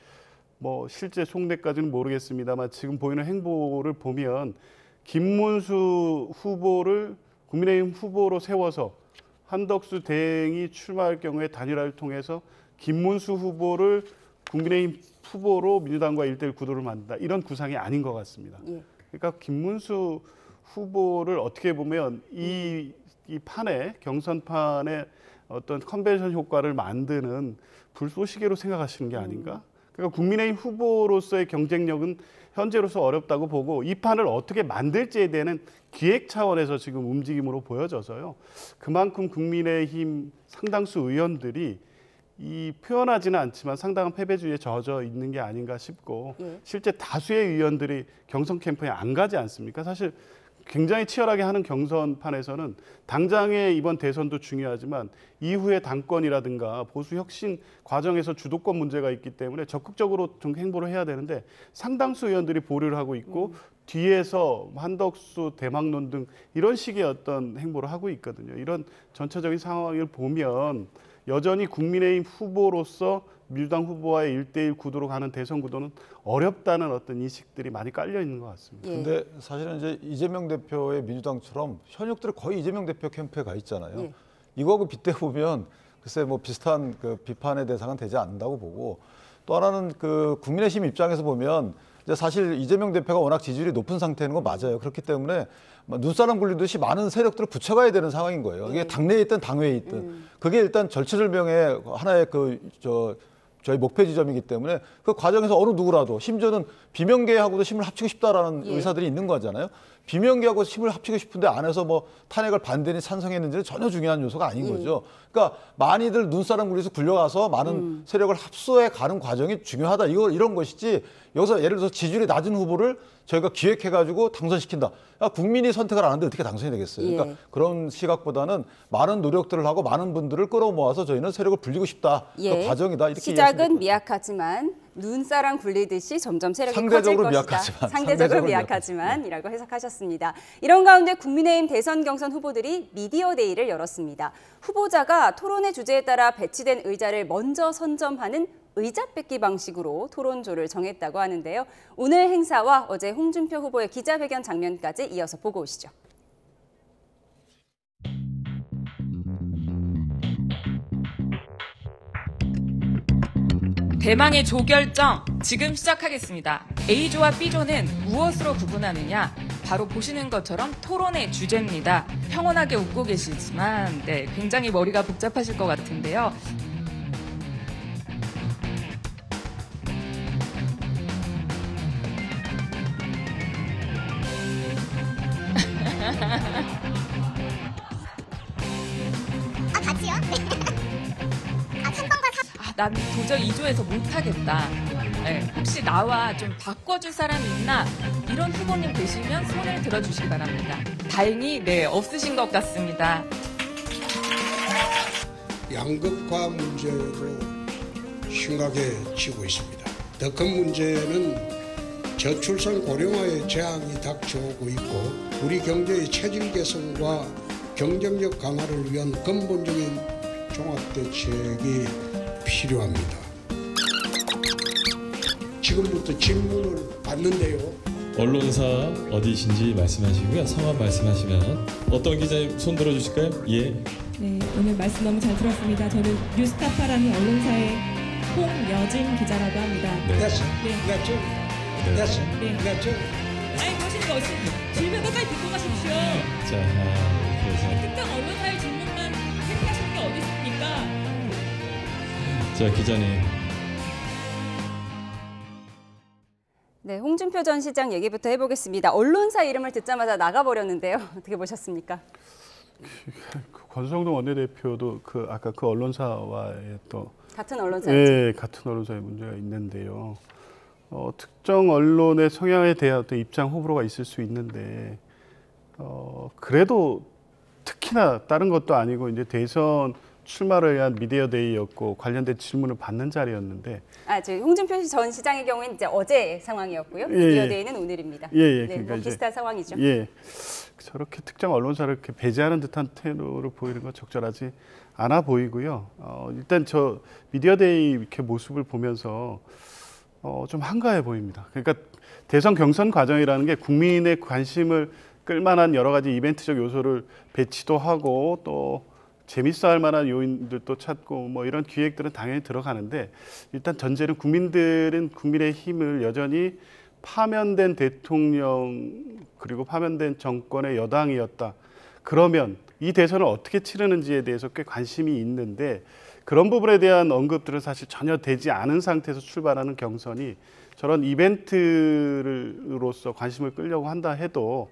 뭐 실제 속내까지는 모르겠습니다만 지금 보이는 행보를 보면 김문수 후보를 국민의힘 후보로 세워서 한덕수 대행이 출마할 경우에 단일화를 통해서 김문수 후보를 국민의힘 후보로 민주당과 1대1 구도를 만든다, 이런 구상이 아닌 것 같습니다. 그러니까 김문수 후보를 어떻게 보면 이 판에, 경선판에 어떤 컨벤션 효과를 만드는 불쏘시개로 생각하시는 게 아닌가? 그러니까 국민의힘 후보로서의 경쟁력은 현재로서 어렵다고 보고, 이 판을 어떻게 만들지에 대한 기획 차원에서 지금 움직임으로 보여져서요. 그만큼 국민의힘 상당수 의원들이 표현하지는 않지만 상당한 패배주의에 젖어 있는 게 아닌가 싶고, 실제 다수의 의원들이 경선 캠프에 안 가지 않습니까? 사실 굉장히 치열하게 하는 경선판에서는 당장의 이번 대선도 중요하지만 이후의 당권이라든가 보수 혁신 과정에서 주도권 문제가 있기 때문에 적극적으로 좀 행보를 해야 되는데, 상당수 의원들이 보류를 하고 있고 뒤에서 한덕수 대망론 등 이런 식의 어떤 행보를 하고 있거든요. 이런 전체적인 상황을 보면 여전히 국민의힘 후보로서 민주당 후보와의 1대1 구도로 가는 대선 구도는 어렵다는 어떤 인식들이 많이 깔려 있는 것 같습니다. 근데 사실은 이제 이재명 대표의 민주당처럼 현역들이 거의 이재명 대표 캠프에 가 있잖아요. 이거하고 빗대 보면 글쎄 뭐 비슷한 그 비판의 대상은 되지 않는다고 보고, 또 하나는 그 국민의힘 입장에서 보면 이제 사실 이재명 대표가 워낙 지지율이 높은 상태인 건 맞아요. 그렇기 때문에 눈사람 굴리듯이 많은 세력들을 붙여가야 되는 상황인 거예요. 이게 당내에 있든 당외에 있든. 그게 일단 절체절명의 하나의 저희 목표 지점이기 때문에 그 과정에서 어느 누구라도, 심지어는 비명계하고도 힘을 합치고 싶다라는 의사들이 있는 거잖아요. 비명계하고 힘을 합치고 싶은데 안에서 뭐 탄핵을 반대니 찬성했는지는 전혀 중요한 요소가 아닌 거죠. 그러니까 많이들 눈사람 굴려서 굴려가서 많은 세력을 합소해 가는 과정이 중요하다, 이런 것이지, 여기서 예를 들어서 지지율이 낮은 후보를 저희가 기획해가지고 당선시킨다. 국민이 선택을 안 하는데 어떻게 당선이 되겠어요. 그러니까 그런 시각보다는 많은 노력들을 하고 많은 분들을 끌어모아서 저희는 세력을 불리고 싶다. 그 과정이다. 이렇게 시작은 미약하지만 눈사람 굴리듯이 점점 세력이 커질 상대적으로 것이다. 미약하지만, 상대적으로 미약하지만이라고 해석하셨습니다. 이런 가운데 국민의힘 대선 경선 후보들이 미디어데이를 열었습니다. 후보자가 토론의 주제에 따라 배치된 의자를 먼저 선점하는 의자 뺏기 방식으로 토론조를 정했다고 하는데요. 오늘 행사와 어제 홍준표 후보의 기자회견 장면까지 이어서 보고 오시죠. 대망의 조결정 지금 시작하겠습니다. A조와 B조는 무엇으로 구분하느냐? 바로 보시는 것처럼 토론의 주제입니다. 평온하게 웃고 계시지만 굉장히 머리가 복잡하실 것 같은데요. 같이요? 난 도저히 2조에서 못하겠다. 혹시 나와 좀 바꿔줄 사람이 있나? 이런 후보님 계시면 손을 들어주시기 바랍니다. 다행히 없으신 것 같습니다. 양극화 문제로 심각해지고 있습니다. 더 큰 문제는 저출산 고령화의 재앙이 닥쳐오고 있고 우리 경제의 체질 개선과 경쟁력 강화를 위한 근본적인 종합대책이 필요합니다. 지금부터 질문을 받는데요. 언론사 어디신지 말씀하시고요. 성함 말씀하시면 어떤 기자님 손 들어주실까요? 예. 네, 오늘 말씀 너무 잘 들었습니다. 저는 뉴스타파라는 언론사의 홍여진 기자라고 합니다. 네. 됐어. 아니 보시는 거 없습니다. 질문 끝까지 듣고 가십시오. 자, 이렇게 해서 특정 언론사의 질문만 회피하시는 게 어디 있습니까? 자, 기자님. 네, 홍준표 전 시장 얘기부터 해보겠습니다. 언론사 이름을 듣자마자 나가버렸는데요. 어떻게 보셨습니까? 권성동 원내대표도 아까 그 언론사와의 또 같은 언론사였죠. 예, 같은 언론사의 문제가 있는데요. 특정 언론의 성향에 대한 어떤 입장 호불호가 있을 수 있는데 그래도 특히나 다른 것도 아니고 이제 대선 출마를 위한 미디어데이였고 관련된 질문을 받는 자리였는데. 저희 홍준표 전 시장의 경우에는 이제 어제 상황이었고요. 예, 미디어데이는 오늘입니다. 네, 그러니까 비슷한 상황이죠. 예, 저렇게 특정 언론사를 이렇게 배제하는 듯한 태도를 보이는 건 적절하지 않아 보이고요. 일단 저 미디어데이 이렇게 모습을 보면서 좀 한가해 보입니다. 그러니까 대선 경선 과정이라는 게 국민의 관심을 끌만한 여러 가지 이벤트적 요소를 배치도 하고 또 재밌어 할 만한 요인들도 찾고 뭐 이런 기획들은 당연히 들어가는데 일단 전제는 국민들은 국민의 힘을 여전히 파면된 대통령 그리고 파면된 정권의 여당이었다. 그러면 이 대선을 어떻게 치르는지에 대해서 꽤 관심이 있는데 그런 부분에 대한 언급들은 사실 전혀 되지 않은 상태에서 출발하는 경선이 저런 이벤트로서 관심을 끌려고 한다 해도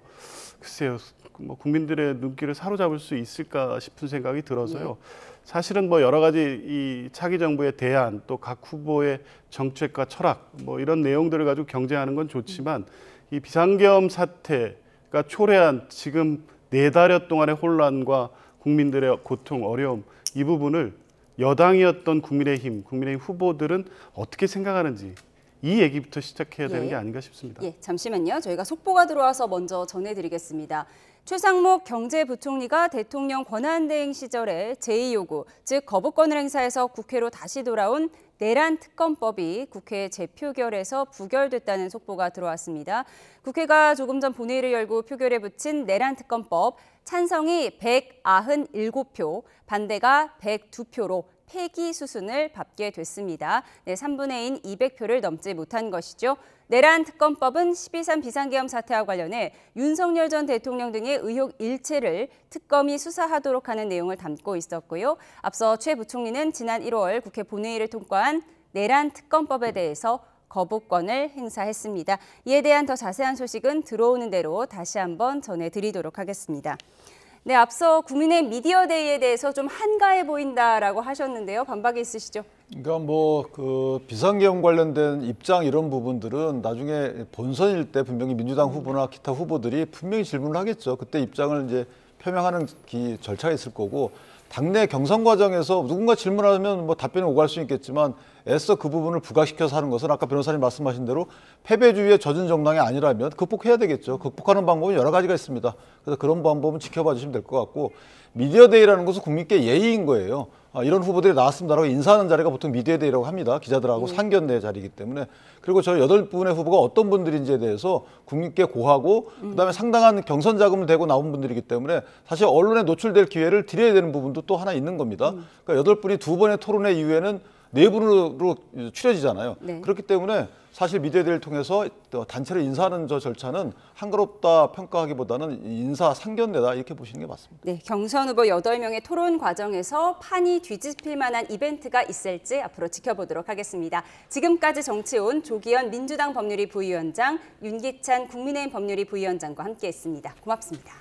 글쎄요, 뭐 국민들의 눈길을 사로잡을 수 있을까 싶은 생각이 들어서요. 사실은 뭐 여러 가지 이 차기 정부의 대안 또 각 후보의 정책과 철학 뭐 이런 내용들을 가지고 경쟁하는 건 좋지만 이 비상계엄 사태가 초래한 지금 4달여 동안의 혼란과 국민들의 고통, 어려움 이 부분을 여당이었던 국민의힘 후보들은 어떻게 생각하는지 이 얘기부터 시작해야 되는 게 아닌가 싶습니다. 잠시만요. 저희가 속보가 들어와서 먼저 전해드리겠습니다. 최상목 경제부총리가 대통령 권한대행 시절에 제2요구, 즉 거부권을 행사해서 국회로 다시 돌아온 내란 특검법이 국회 재표결에서 부결됐다는 속보가 들어왔습니다. 국회가 조금 전 본회의를 열고 표결에 붙인 내란 특검법 찬성이 197표, 반대가 102표로 폐기 수순을 밟게 됐습니다. 3분의 1인 200표를 넘지 못한 것이죠. 내란 특검법은 12.3 비상계엄 사태와 관련해 윤석열 전 대통령 등의 의혹 일체를 특검이 수사하도록 하는 내용을 담고 있었고요. 앞서 최 부총리는 지난 1월 국회 본회의를 통과한 내란 특검법에 대해서 거부권을 행사했습니다. 이에 대한 더 자세한 소식은 들어오는 대로 다시 한번 전해드리도록 하겠습니다. 네, 앞서 국민의 미디어데이에 대해서 좀 한가해 보인다라고 하셨는데요. 반박이 있으시죠? 그러니까 뭐 그 비상계엄 관련된 입장 이런 부분들은 나중에 본선일 때 분명히 민주당 후보나 기타 후보들이 분명히 질문을 하겠죠. 그때 입장을 이제 표명하는 절차가 있을 거고 당내 경선 과정에서 누군가 질문하면 뭐 답변이 오갈 수 있겠지만 애써 그 부분을 부각시켜서 하는 것은 아까 변호사님 말씀하신 대로 패배주의에 젖은 정당이 아니라면 극복해야 되겠죠. 극복하는 방법은 여러 가지가 있습니다. 그래서 그런 방법은 지켜봐 주시면 될 것 같고 미디어데이라는 것은 국민께 예의인 거예요. 이런 후보들이 나왔습니다라고 인사하는 자리가 보통 미디어데이라고 합니다. 기자들하고 상견례 자리이기 때문에. 그리고 저 8분의 후보가 어떤 분들인지에 대해서 국민께 고하고 그다음에 상당한 경선 자금을 대고 나온 분들이기 때문에 사실 언론에 노출될 기회를 드려야 되는 부분도 또 하나 있는 겁니다. 그러니까 8분이 2번의 토론회 이후에는 4분으로 추려지잖아요. 네. 그렇기 때문에 사실 미디어데이를 통해서 단체로 인사하는 저 절차는 한가롭다 평가하기보다는 인사 상견례다 이렇게 보시는 게 맞습니다. 네, 경선 후보 8명의 토론 과정에서 판이 뒤집힐 만한 이벤트가 있을지 앞으로 지켜보도록 하겠습니다. 지금까지 정치온 조기현 민주당 법률위 부위원장, 윤기찬 국민의힘 법률위 부위원장과 함께했습니다. 고맙습니다.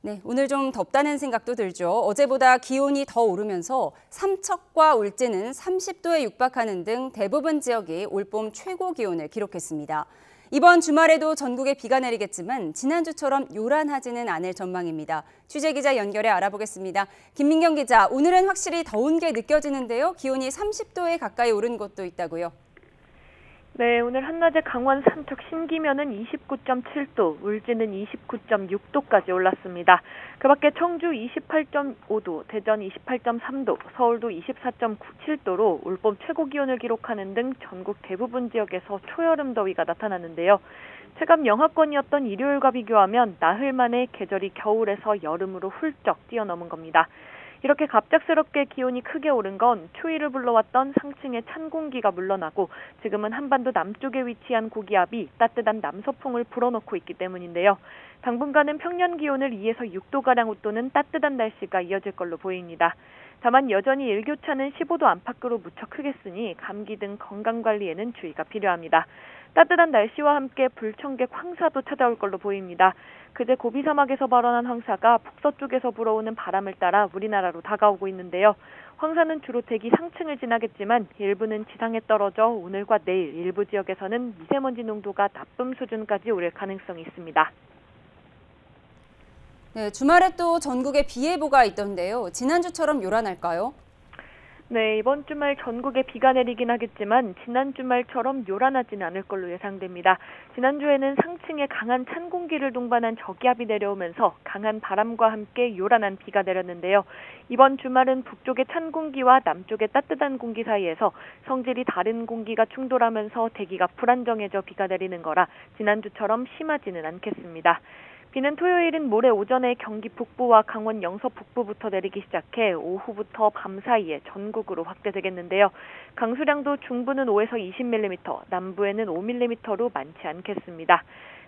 네, 오늘 좀 덥다는 생각도 들죠. 어제보다 기온이 더 오르면서 삼척과 울진은 30도에 육박하는 등 대부분 지역이 올봄 최고 기온을 기록했습니다. 이번 주말에도 전국에 비가 내리겠지만 지난주처럼 요란하지는 않을 전망입니다. 취재기자 연결해 알아보겠습니다. 김민경 기자, 오늘은 확실히 더운 게 느껴지는데요. 기온이 30도에 가까이 오른 곳도 있다고요. 네, 오늘 한낮에 강원 삼척 신기면은 29.7도, 울진은 29.6도까지 올랐습니다. 그 밖에 청주 28.5도, 대전 28.3도, 서울도 24.7도로 올봄 최고 기온을 기록하는 등 전국 대부분 지역에서 초여름 더위가 나타났는데요. 체감 영하권이었던 일요일과 비교하면 나흘 만에 계절이 겨울에서 여름으로 훌쩍 뛰어넘은 겁니다. 이렇게 갑작스럽게 기온이 크게 오른 건 추위를 불러왔던 상층의 찬 공기가 물러나고 지금은 한반도 남쪽에 위치한 고기압이 따뜻한 남서풍을 불어넣고 있기 때문인데요. 당분간은 평년 기온을 2에서 6도가량 웃도는 따뜻한 날씨가 이어질 걸로 보입니다. 다만 여전히 일교차는 15도 안팎으로 무척 크겠으니 감기 등 건강관리에는 주의가 필요합니다. 따뜻한 날씨와 함께 불청객 황사도 찾아올 걸로 보입니다. 그제 고비 사막에서 발원한 황사가 북서쪽에서 불어오는 바람을 따라 우리나라로 다가오고 있는데요. 황사는 주로 대기 상층을 지나겠지만 일부는 지상에 떨어져 오늘과 내일 일부 지역에서는 미세먼지 농도가 나쁨 수준까지 오를 가능성이 있습니다. 네, 주말에 또 전국에 비 예보가 있던데요. 지난주처럼 요란할까요? 네, 이번 주말 전국에 비가 내리긴 하겠지만 지난 주말처럼 요란하지는 않을 걸로 예상됩니다. 지난주에는 상층에 강한 찬 공기를 동반한 저기압이 내려오면서 강한 바람과 함께 요란한 비가 내렸는데요. 이번 주말은 북쪽의 찬 공기와 남쪽의 따뜻한 공기 사이에서 성질이 다른 공기가 충돌하면서 대기가 불안정해져 비가 내리는 거라 지난주처럼 심하지는 않겠습니다. 비는 토요일인 모레 오전에 경기 북부와 강원 영서 북부부터 내리기 시작해 오후부터 밤 사이에 전국으로 확대되겠는데요. 강수량도 중부는 5에서 20mm, 남부에는 5mm로 많지 않겠습니다.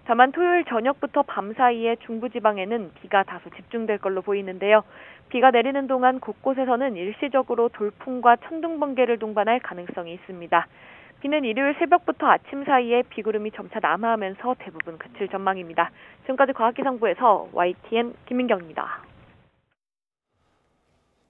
다만 토요일 저녁부터 밤 사이에 중부지방에는 비가 다소 집중될 걸로 보이는데요. 비가 내리는 동안 곳곳에서는 일시적으로 돌풍과 천둥 번개를 동반할 가능성이 있습니다. 비는 일요일 새벽부터 아침 사이에 비구름이 점차 남하하면서 대부분 그칠 전망입니다. 지금까지 과학기상부에서 YTN 김민경입니다.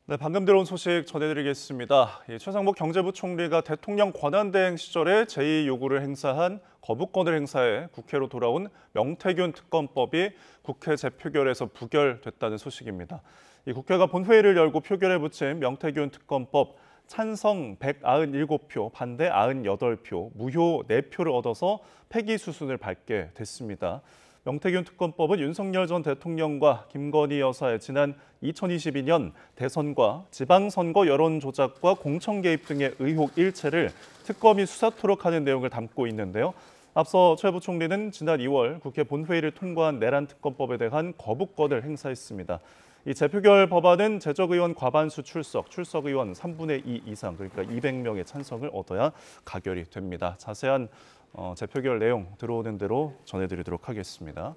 네, 방금 들어온 소식 전해드리겠습니다. 최상목 경제부총리가 대통령 권한대행 시절에 제2 요구를 행사한 거부권을 행사해 국회로 돌아온 명태균 특검법이 국회 재표결에서 부결됐다는 소식입니다. 국회가 본회의를 열고 표결에 붙인 명태균 특검법 찬성 197표, 반대 98표, 무효 4표를 얻어서 폐기 수순을 밟게 됐습니다. 명태균 특검법은 윤석열 전 대통령과 김건희 여사의 지난 2022년 대선과 지방선거 여론 조작과 공천 개입 등의 의혹 일체를 특검이 수사토록 하는 내용을 담고 있는데요. 앞서 최 부총리는 지난 2월 국회 본회의를 통과한 내란 특검법에 대한 거부권을 행사했습니다. 이 재표결 법안은 재적의원 과반수 출석 의원 3분의 2 이상, 그러니까 200명의 찬성을 얻어야 가결이 됩니다. 자세한 재표결 내용 들어오는 대로 전해드리도록 하겠습니다.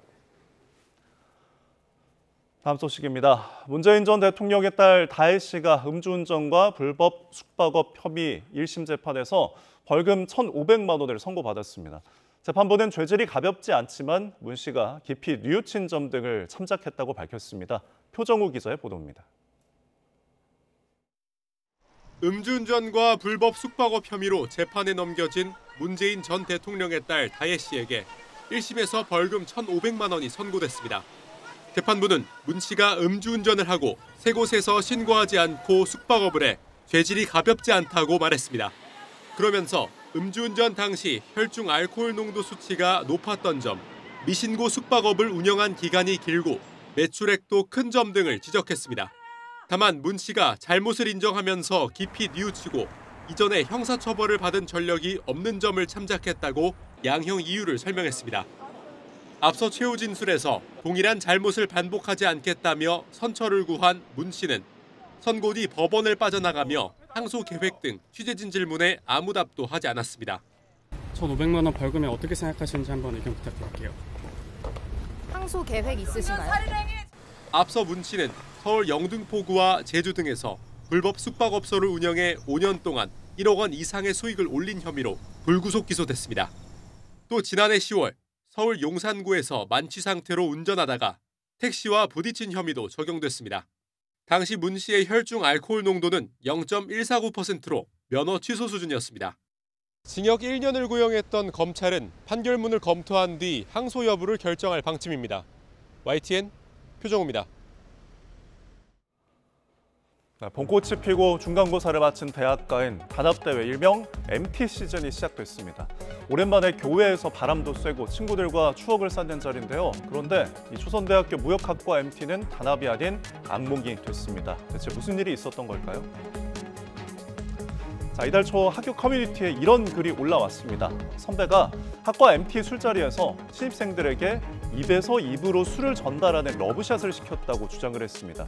다음 소식입니다. 문재인 전 대통령의 딸 다혜 씨가 음주운전과 불법 숙박업 혐의 1심 재판에서 벌금 1,500만 원을 선고받았습니다. 재판부는 죄질이 가볍지 않지만 문 씨가 깊이 뉘우친 점 등을 참작했다고 밝혔습니다. 표정우 기자의 보도입니다. 음주운전과 불법 숙박업 혐의로 재판에 넘겨진 문재인 전 대통령의 딸 다혜 씨에게 1심에서 벌금 1,500만 원이 선고됐습니다. 재판부는 문 씨가 음주운전을 하고 세 곳에서 신고하지 않고 숙박업을 해 죄질이 가볍지 않다고 말했습니다. 그러면서 음주운전 당시 혈중 알코올 농도 수치가 높았던 점, 미신고 숙박업을 운영한 기간이 길고 매출액도 큰 점 등을 지적했습니다. 다만 문 씨가 잘못을 인정하면서 깊이 뉘우치고 이전에 형사처벌을 받은 전력이 없는 점을 참작했다고 양형 이유를 설명했습니다. 앞서 최후 진술에서 동일한 잘못을 반복하지 않겠다며 선처를 구한 문 씨는 선고 뒤 법원을 빠져나가며 항소 계획 등 취재진 질문에 아무 답도 하지 않았습니다. 1,500만 원 벌금에 어떻게 생각하시는지 한번 의견 부탁드릴게요. 항소 계획 있으신가요? 앞서 문 씨는 서울 영등포구와 제주 등에서 불법 숙박업소를 운영해 5년 동안 1억 원 이상의 수익을 올린 혐의로 불구속 기소됐습니다. 또 지난해 10월 서울 용산구에서 만취 상태로 운전하다가 택시와 부딪힌 혐의도 적용됐습니다. 당시 문 씨의 혈중 알코올 농도는 0.149%로 면허 취소 수준이었습니다. 징역 1년을 구형했던 검찰은 판결문을 검토한 뒤 항소 여부를 결정할 방침입니다. YTN 표정우입니다. 봄꽃이 피고 중간고사를 마친 대학가엔 단합대회 일명 MT 시즌이 시작됐습니다. 오랜만에 교회에서 바람도 쐬고 친구들과 추억을 쌓는 자리인데요. 그런데 이 조선대학교 무역학과 MT는 단합이 아닌 악몽이 됐습니다. 대체 무슨 일이 있었던 걸까요? 자, 이달 초 학교 커뮤니티에 이런 글이 올라왔습니다. 선배가 학과 MT 술자리에서 신입생들에게 입에서 입으로 술을 전달하는 러브샷을 시켰다고 주장을 했습니다.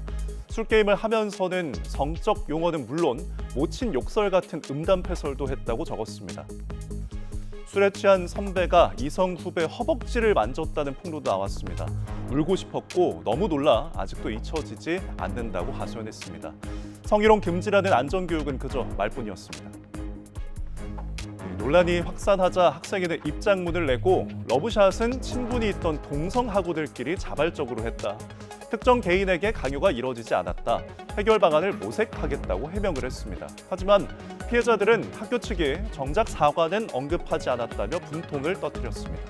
술게임을 하면서는 성적 용어는 물론 모친 욕설 같은 음담패설도 했다고 적었습니다. 술에 취한 선배가 이성 후배 허벅지를 만졌다는 폭로도 나왔습니다. 울고 싶었고 너무 놀라 아직도 잊혀지지 않는다고 하소연했습니다. 성희롱 금지라는 안전교육은 그저 말뿐이었습니다. 논란이 확산하자 학생회는 입장문을 내고 러브샷은 친분이 있던 동성하고들끼리 자발적으로 했다. 특정 개인에게 강요가 이뤄지지 않았다. 해결 방안을 모색하겠다고 해명을 했습니다. 하지만 피해자들은 학교 측이 정작 사과는 언급하지 않았다며 분통을 터뜨렸습니다.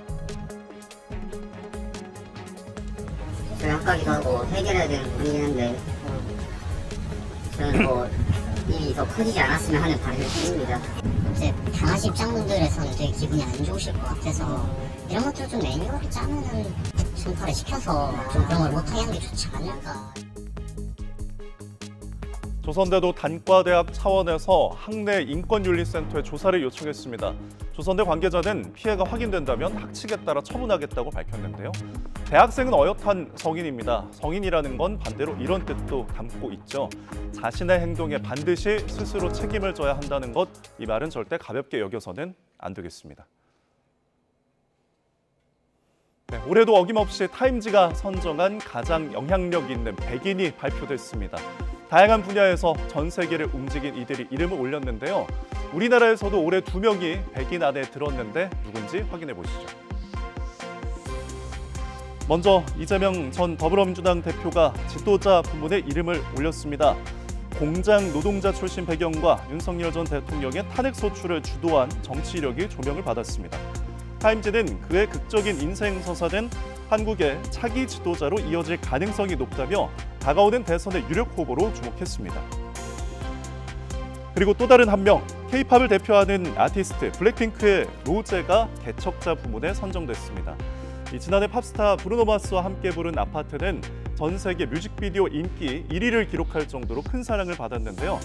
저희 학과기도 하고 해결해야 되는 부분이긴 한데 저는 일이 더 커지지 않았으면 하는 바람일 뿐입니다. 이제 당하신 입장분들에서는 되게 기분이 안 좋으실 것 같아서 이런 것들 좀 매뉴얼을 짜면은 심사를 시켜서 좀 그런 걸 못하게 하는 게 좋지 않을까. 조선대도 단과대학 차원에서 학내 인권윤리센터에 조사를 요청했습니다. 조선대 관계자는 피해가 확인된다면 학칙에 따라 처분하겠다고 밝혔는데요. 대학생은 어엿한 성인입니다. 성인이라는 건 반대로 이런 뜻도 담고 있죠. 자신의 행동에 반드시 스스로 책임을 져야 한다는 것, 이 말은 절대 가볍게 여겨서는 안 되겠습니다. 네, 올해도 어김없이 타임지가 선정한 가장 영향력 있는 100인이 발표됐습니다. 다양한 분야에서 전 세계를 움직인 이들이 이름을 올렸는데요. 우리나라에서도 올해 2명이 100인 안에 들었는데 누군지 확인해 보시죠. 먼저 이재명 전 더불어민주당 대표가 지도자 부문에 이름을 올렸습니다. 공장 노동자 출신 배경과 윤석열 전 대통령의 탄핵 소추를 주도한 정치 이력이 조명을 받았습니다. 타임지는 그의 극적인 인생 서사는 한국의 차기 지도자로 이어질 가능성이 높다며 다가오는 대선의 유력 후보로 주목했습니다. 그리고 또 다른 한 명, K-팝을 대표하는 아티스트 블랙핑크의 로제가 개척자 부문에 선정됐습니다. 지난해 팝스타 브루노 마스와 함께 부른 아파트는 전 세계 뮤직비디오 인기 1위를 기록할 정도로 큰 사랑을 받았는데요.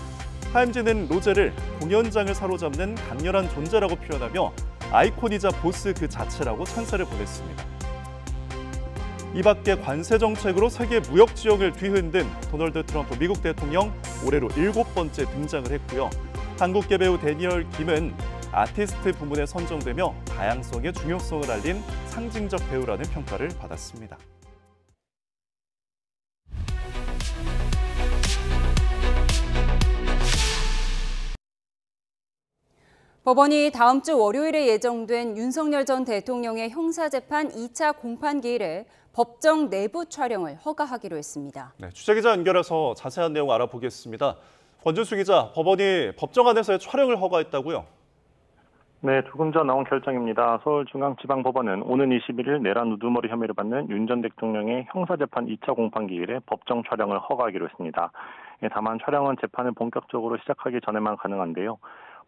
타임지는 로제를 공연장을 사로잡는 강렬한 존재라고 표현하며 아이콘이자 보스 그 자체라고 찬사를 보냈습니다. 이 밖에 관세 정책으로 세계 무역 지형을 뒤흔든 도널드 트럼프 미국 대통령 올해로 7번째 등장을 했고요. 한국계 배우 데니얼 김은 아티스트 부문에 선정되며 다양성의 중요성을 알린 상징적 배우라는 평가를 받았습니다. 법원이 다음 주 월요일에 예정된 윤석열 전 대통령의 형사재판 2차 공판기일에 법정 내부 촬영을 허가하기로 했습니다. 네, 취재기자 연결해서 자세한 내용 알아보겠습니다. 권준수 기자, 법원이 법정 안에서의 촬영을 허가했다고요? 네, 조금 전 나온 결정입니다. 서울중앙지방법원은 오는 21일 내란 우두머리 혐의를 받는 윤 전 대통령의 형사재판 2차 공판기일에 법정 촬영을 허가하기로 했습니다. 다만 촬영은 재판을 본격적으로 시작하기 전에만 가능한데요.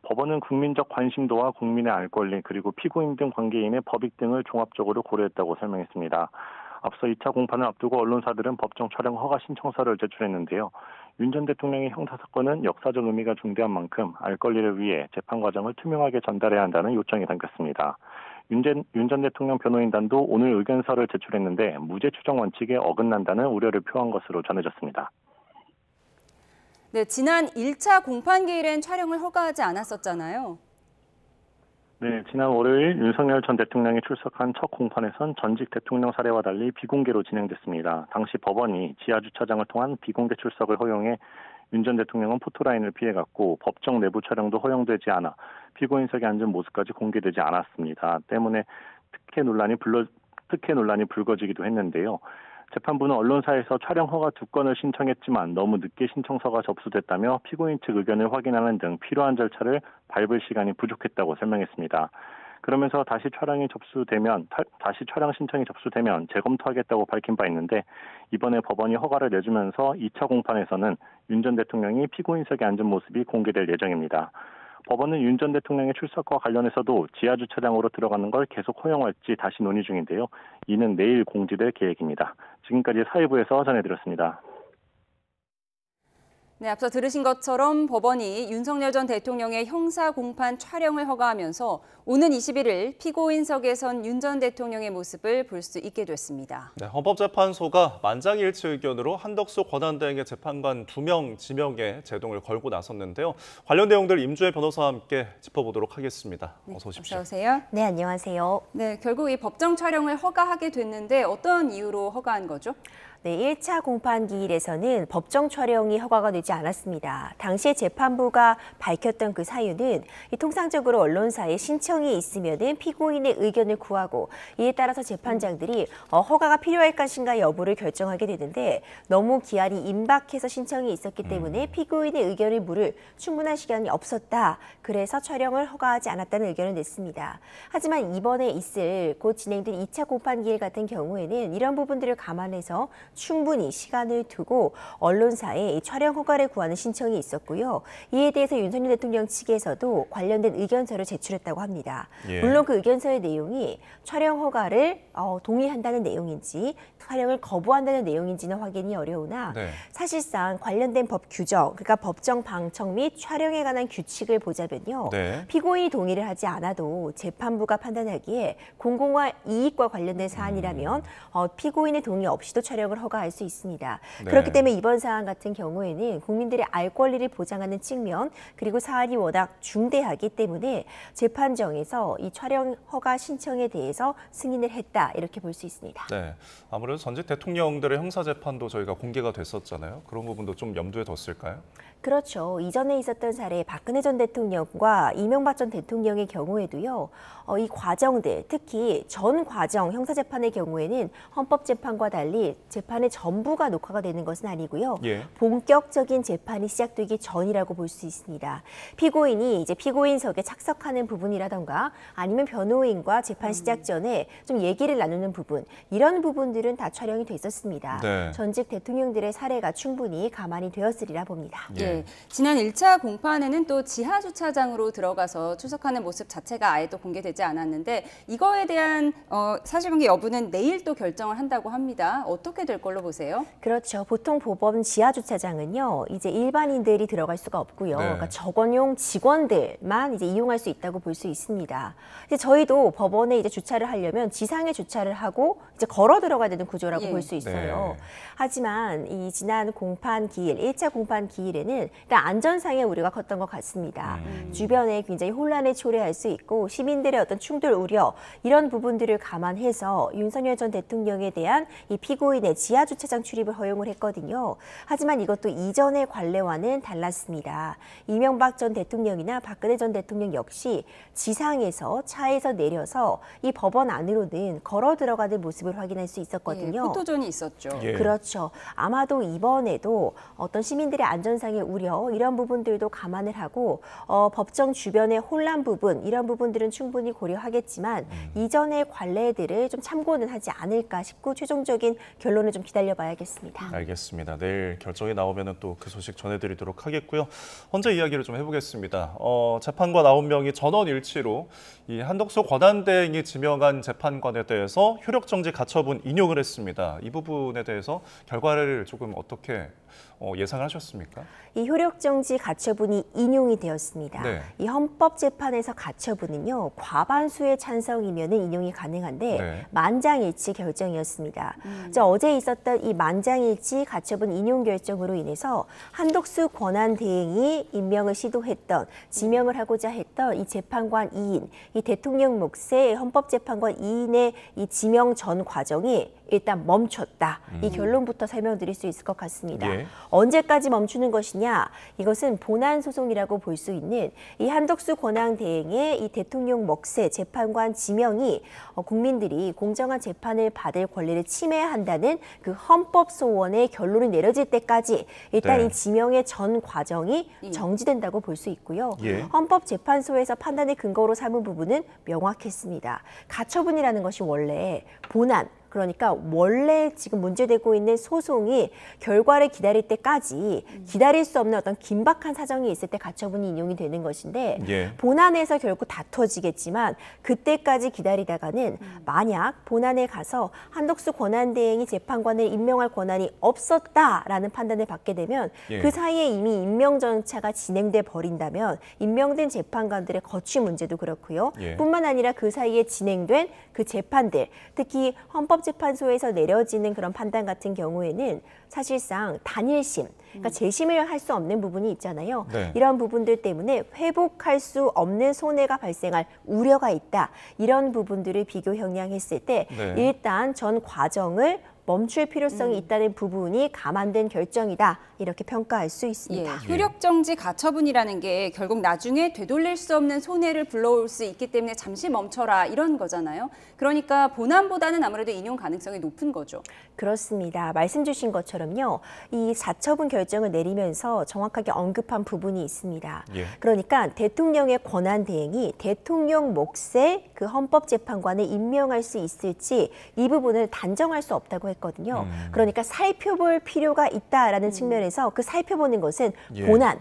법원은 국민적 관심도와 국민의 알 권리 그리고 피고인 등 관계인의 법익 등을 종합적으로 고려했다고 설명했습니다. 앞서 2차 공판을 앞두고 언론사들은 법정 촬영 허가 신청서를 제출했는데요. 윤 전 대통령의 형사사건은 역사적 의미가 중대한 만큼 알 권리를 위해 재판 과정을 투명하게 전달해야 한다는 요청이 담겼습니다. 윤 전 대통령 변호인단도 오늘 의견서를 제출했는데 무죄 추정 원칙에 어긋난다는 우려를 표한 것으로 전해졌습니다. 네, 지난 1차 공판기일엔 촬영을 허가하지 않았었잖아요. 네, 지난 월요일 윤석열 전 대통령이 출석한 첫 공판에선 전직 대통령 사례와 달리 비공개로 진행됐습니다. 당시 법원이 지하주차장을 통한 비공개 출석을 허용해 윤 전 대통령은 포토라인을 피해갔고 법정 내부 촬영도 허용되지 않아 피고인석에 앉은 모습까지 공개되지 않았습니다. 때문에 특혜 논란이 불거지기도 했는데요. 재판부는 언론사에서 촬영 허가 2건을 신청했지만 너무 늦게 신청서가 접수됐다며 피고인 측 의견을 확인하는 등 필요한 절차를 밟을 시간이 부족했다고 설명했습니다. 그러면서 다시 촬영 신청이 접수되면 재검토하겠다고 밝힌 바 있는데 이번에 법원이 허가를 내주면서 2차 공판에서는 윤 전 대통령이 피고인석에 앉은 모습이 공개될 예정입니다. 법원은 윤 전 대통령의 출석과 관련해서도 지하주차장으로 들어가는 걸 계속 허용할지 다시 논의 중인데요. 이는 내일 공지될 계획입니다. 지금까지 사회부에서 전해드렸습니다. 네, 앞서 들으신 것처럼 법원이 윤석열 전 대통령의 형사 공판 촬영을 허가하면서 오는 21일 피고인석에선 윤 전 대통령의 모습을 볼 수 있게 됐습니다. 네, 헌법재판소가 만장일치 의견으로 한덕수 권한대행의 재판관 2명 지명에 제동을 걸고 나섰는데요. 관련 내용들 임주혜 변호사와 함께 짚어보도록 하겠습니다. 어서 오십시오. 어서 오세요. 네, 안녕하세요. 네, 결국 이 법정 촬영을 허가하게 됐는데 어떤 이유로 허가한 거죠? 네, 1차 공판기일에서는 법정 촬영이 허가가 되지 않았습니다. 당시에 재판부가 밝혔던 그 사유는 통상적으로 언론사에 신청이 있으면은 피고인의 의견을 구하고 이에 따라서 재판장들이 허가가 필요할 것인가 여부를 결정하게 되는데 너무 기한이 임박해서 신청이 있었기 때문에 피고인의 의견을 물을 충분한 시간이 없었다. 그래서 촬영을 허가하지 않았다는 의견을 냈습니다. 하지만 이번에 있을 곧 진행된 2차 공판기일 같은 경우에는 이런 부분들을 감안해서 충분히 시간을 두고 언론사에 촬영 허가를 구하는 신청이 있었고요. 이에 대해서 윤석열 대통령 측에서도 관련된 의견서를 제출했다고 합니다. 물론 그 의견서의 내용이 촬영 허가를 동의한다는 내용인지 촬영을 거부한다는 내용인지는 확인이 어려우나 사실상 관련된 법 규정, 그러니까 법정 방청 및 촬영에 관한 규칙을 보자면요. 피고인이 동의를 하지 않아도 재판부가 판단하기에 공공과 이익과 관련된 사안이라면 피고인의 동의 없이도 촬영을 허가할 수 있습니다. 그렇기 때문에 이번 사안 같은 경우에는 국민들의 알 권리를 보장하는 측면 그리고 사안이 워낙 중대하기 때문에 재판정에서 이 촬영 허가 신청에 대해서 승인을 했다 이렇게 볼 수 있습니다. 네, 아무래도 전직 대통령들의 형사재판도 저희가 공개가 됐었잖아요. 그런 부분도 좀 염두에 뒀을까요? 그렇죠. 이전에 있었던 사례 박근혜 전 대통령과 이명박 전 대통령의 경우에도요. 이 과정들, 특히 전 과정 형사재판의 경우에는 헌법재판과 달리 재판의 전부가 녹화가 되는 것은 아니고요. 본격적인 재판이 시작되기 전이라고 볼 수 있습니다. 피고인이 이제 피고인석에 착석하는 부분이라던가 아니면 변호인과 재판 시작 전에 좀 얘기를 나누는 부분, 이런 부분들은 다 촬영이 됐었습니다. 전직 대통령들의 사례가 충분히 감안이 되었으리라 봅니다. 지난 1차 공판에는 또 지하주차장으로 들어가서 출석하는 모습 자체가 아예 또 공개되지 않았는데 이거에 대한 사실관계 여부는 내일 또 결정을 한다고 합니다. 어떻게 될 걸로 보세요? 그렇죠. 보통 법원 지하주차장은요. 이제 일반인들이 들어갈 수가 없고요. 그러니까 적원용 직원들만 이제 이용할 수 있다고 볼 수 있습니다. 이제 저희도 법원에 이제 주차를 하려면 지상에 주차를 하고 이제 걸어 들어가야 되는 구조라고 볼 수 있어요. 하지만 이 지난 공판 기일, 1차 공판 기일에는 일단 안전상의 우려가 컸던 것 같습니다. 주변에 굉장히 혼란을 초래할 수 있고 시민들의 어떤 충돌 우려 이런 부분들을 감안해서 윤석열 전 대통령에 대한 이 피고인의 지하주차장 출입을 허용을 했거든요. 하지만 이것도 이전의 관례와는 달랐습니다. 이명박 전 대통령이나 박근혜 전 대통령 역시 지상에서 차에서 내려서 이 법원 안으로는 걸어 들어가는 모습을 확인할 수 있었거든요. 포토존이 있었죠. 그렇죠. 아마도 이번에도 어떤 시민들의 안전상의 우려 이런 부분들도 감안을 하고 법정 주변의 혼란 부분 이런 부분들은 충분히 고려하겠지만 이전의 관례들을 좀 참고는 하지 않을까 싶고 최종적인 결론을 좀 기다려봐야겠습니다. 알겠습니다. 내일 결정이 나오면 또 그 소식 전해드리도록 하겠고요. 헌재 이야기를 좀 해보겠습니다. 재판관 9명이 전원일치로 이 한덕수 권한대행이 지명한 재판관에 대해서 효력정지 가처분 인용을 했습니다. 이 부분에 대해서 결과를 조금 어떻게 예상을 하셨습니까? 이 효력정지 가처분이 인용이 되었습니다. 네. 이 헌법재판에서 가처분은요. 과반수의 찬성이면 인용이 가능한데 네. 만장일치 결정이었습니다. 어제 있었던 이 만장일치 가처분 인용 결정으로 인해서 한덕수 권한대행이 임명을 시도했던 지명을 하고자 했던 이 재판관 2인, 이 대통령 몫의 헌법재판관 2인의 이 지명 전 과정이 일단 멈췄다. 이 결론부터 설명드릴 수 있을 것 같습니다. 예. 언제까지 멈추는 것이냐? 이것은 본안 소송이라고 볼 수 있는 이 한덕수 권한대행의 이 대통령 몫의 재판관 지명이 국민들이 공정한 재판을 받을 권리를 침해한다는 그 헌법 소원의 결론이 내려질 때까지 일단 네. 이 지명의 전 과정이 정지된다고 볼 수 있고요. 예. 헌법재판소에서 판단의 근거로 삼은 부분은 명확했습니다. 가처분이라는 것이 원래 본안 그러니까 원래 지금 문제되고 있는 소송이 결과를 기다릴 때까지 기다릴 수 없는 어떤 긴박한 사정이 있을 때 가처분이 인용이 되는 것인데 예. 본안에서 결국 다투어지겠지만 그때까지 기다리다가는 만약 본안에 가서 한덕수 권한대행이 재판관을 임명할 권한이 없었다라는 판단을 받게 되면 예. 그 사이에 이미 임명 절차가 진행돼 버린다면 임명된 재판관들의 거취 문제도 그렇고요. 예. 뿐만 아니라 그 사이에 진행된 그 재판들 특히 헌법재판소에서 내려지는 그런 판단 같은 경우에는 사실상 단일심, 그러니까 재심을 할 수 없는 부분이 있잖아요. 네. 이런 부분들 때문에 회복할 수 없는 손해가 발생할 우려가 있다. 이런 부분들을 비교 형량했을 때 네. 일단 전 과정을 멈출 필요성이 있다는 부분이 감안된 결정이다. 이렇게 평가할 수 있습니다. 예, 효력정지 가처분이라는 게 결국 나중에 되돌릴 수 없는 손해를 불러올 수 있기 때문에 잠시 멈춰라 이런 거잖아요. 그러니까 본안보다는 아무래도 인용 가능성이 높은 거죠. 그렇습니다. 말씀 주신 것처럼요. 이 사처분 결정을 내리면서 정확하게 언급한 부분이 있습니다. 예. 그러니까 대통령의 권한대행이 대통령 몫의 그 헌법재판관을 임명할 수 있을지 이 부분을 단정할 수 없다고 했거든요. 그러니까 살펴볼 필요가 있다라는 측면에서 그 살펴보는 것은 예. 본안,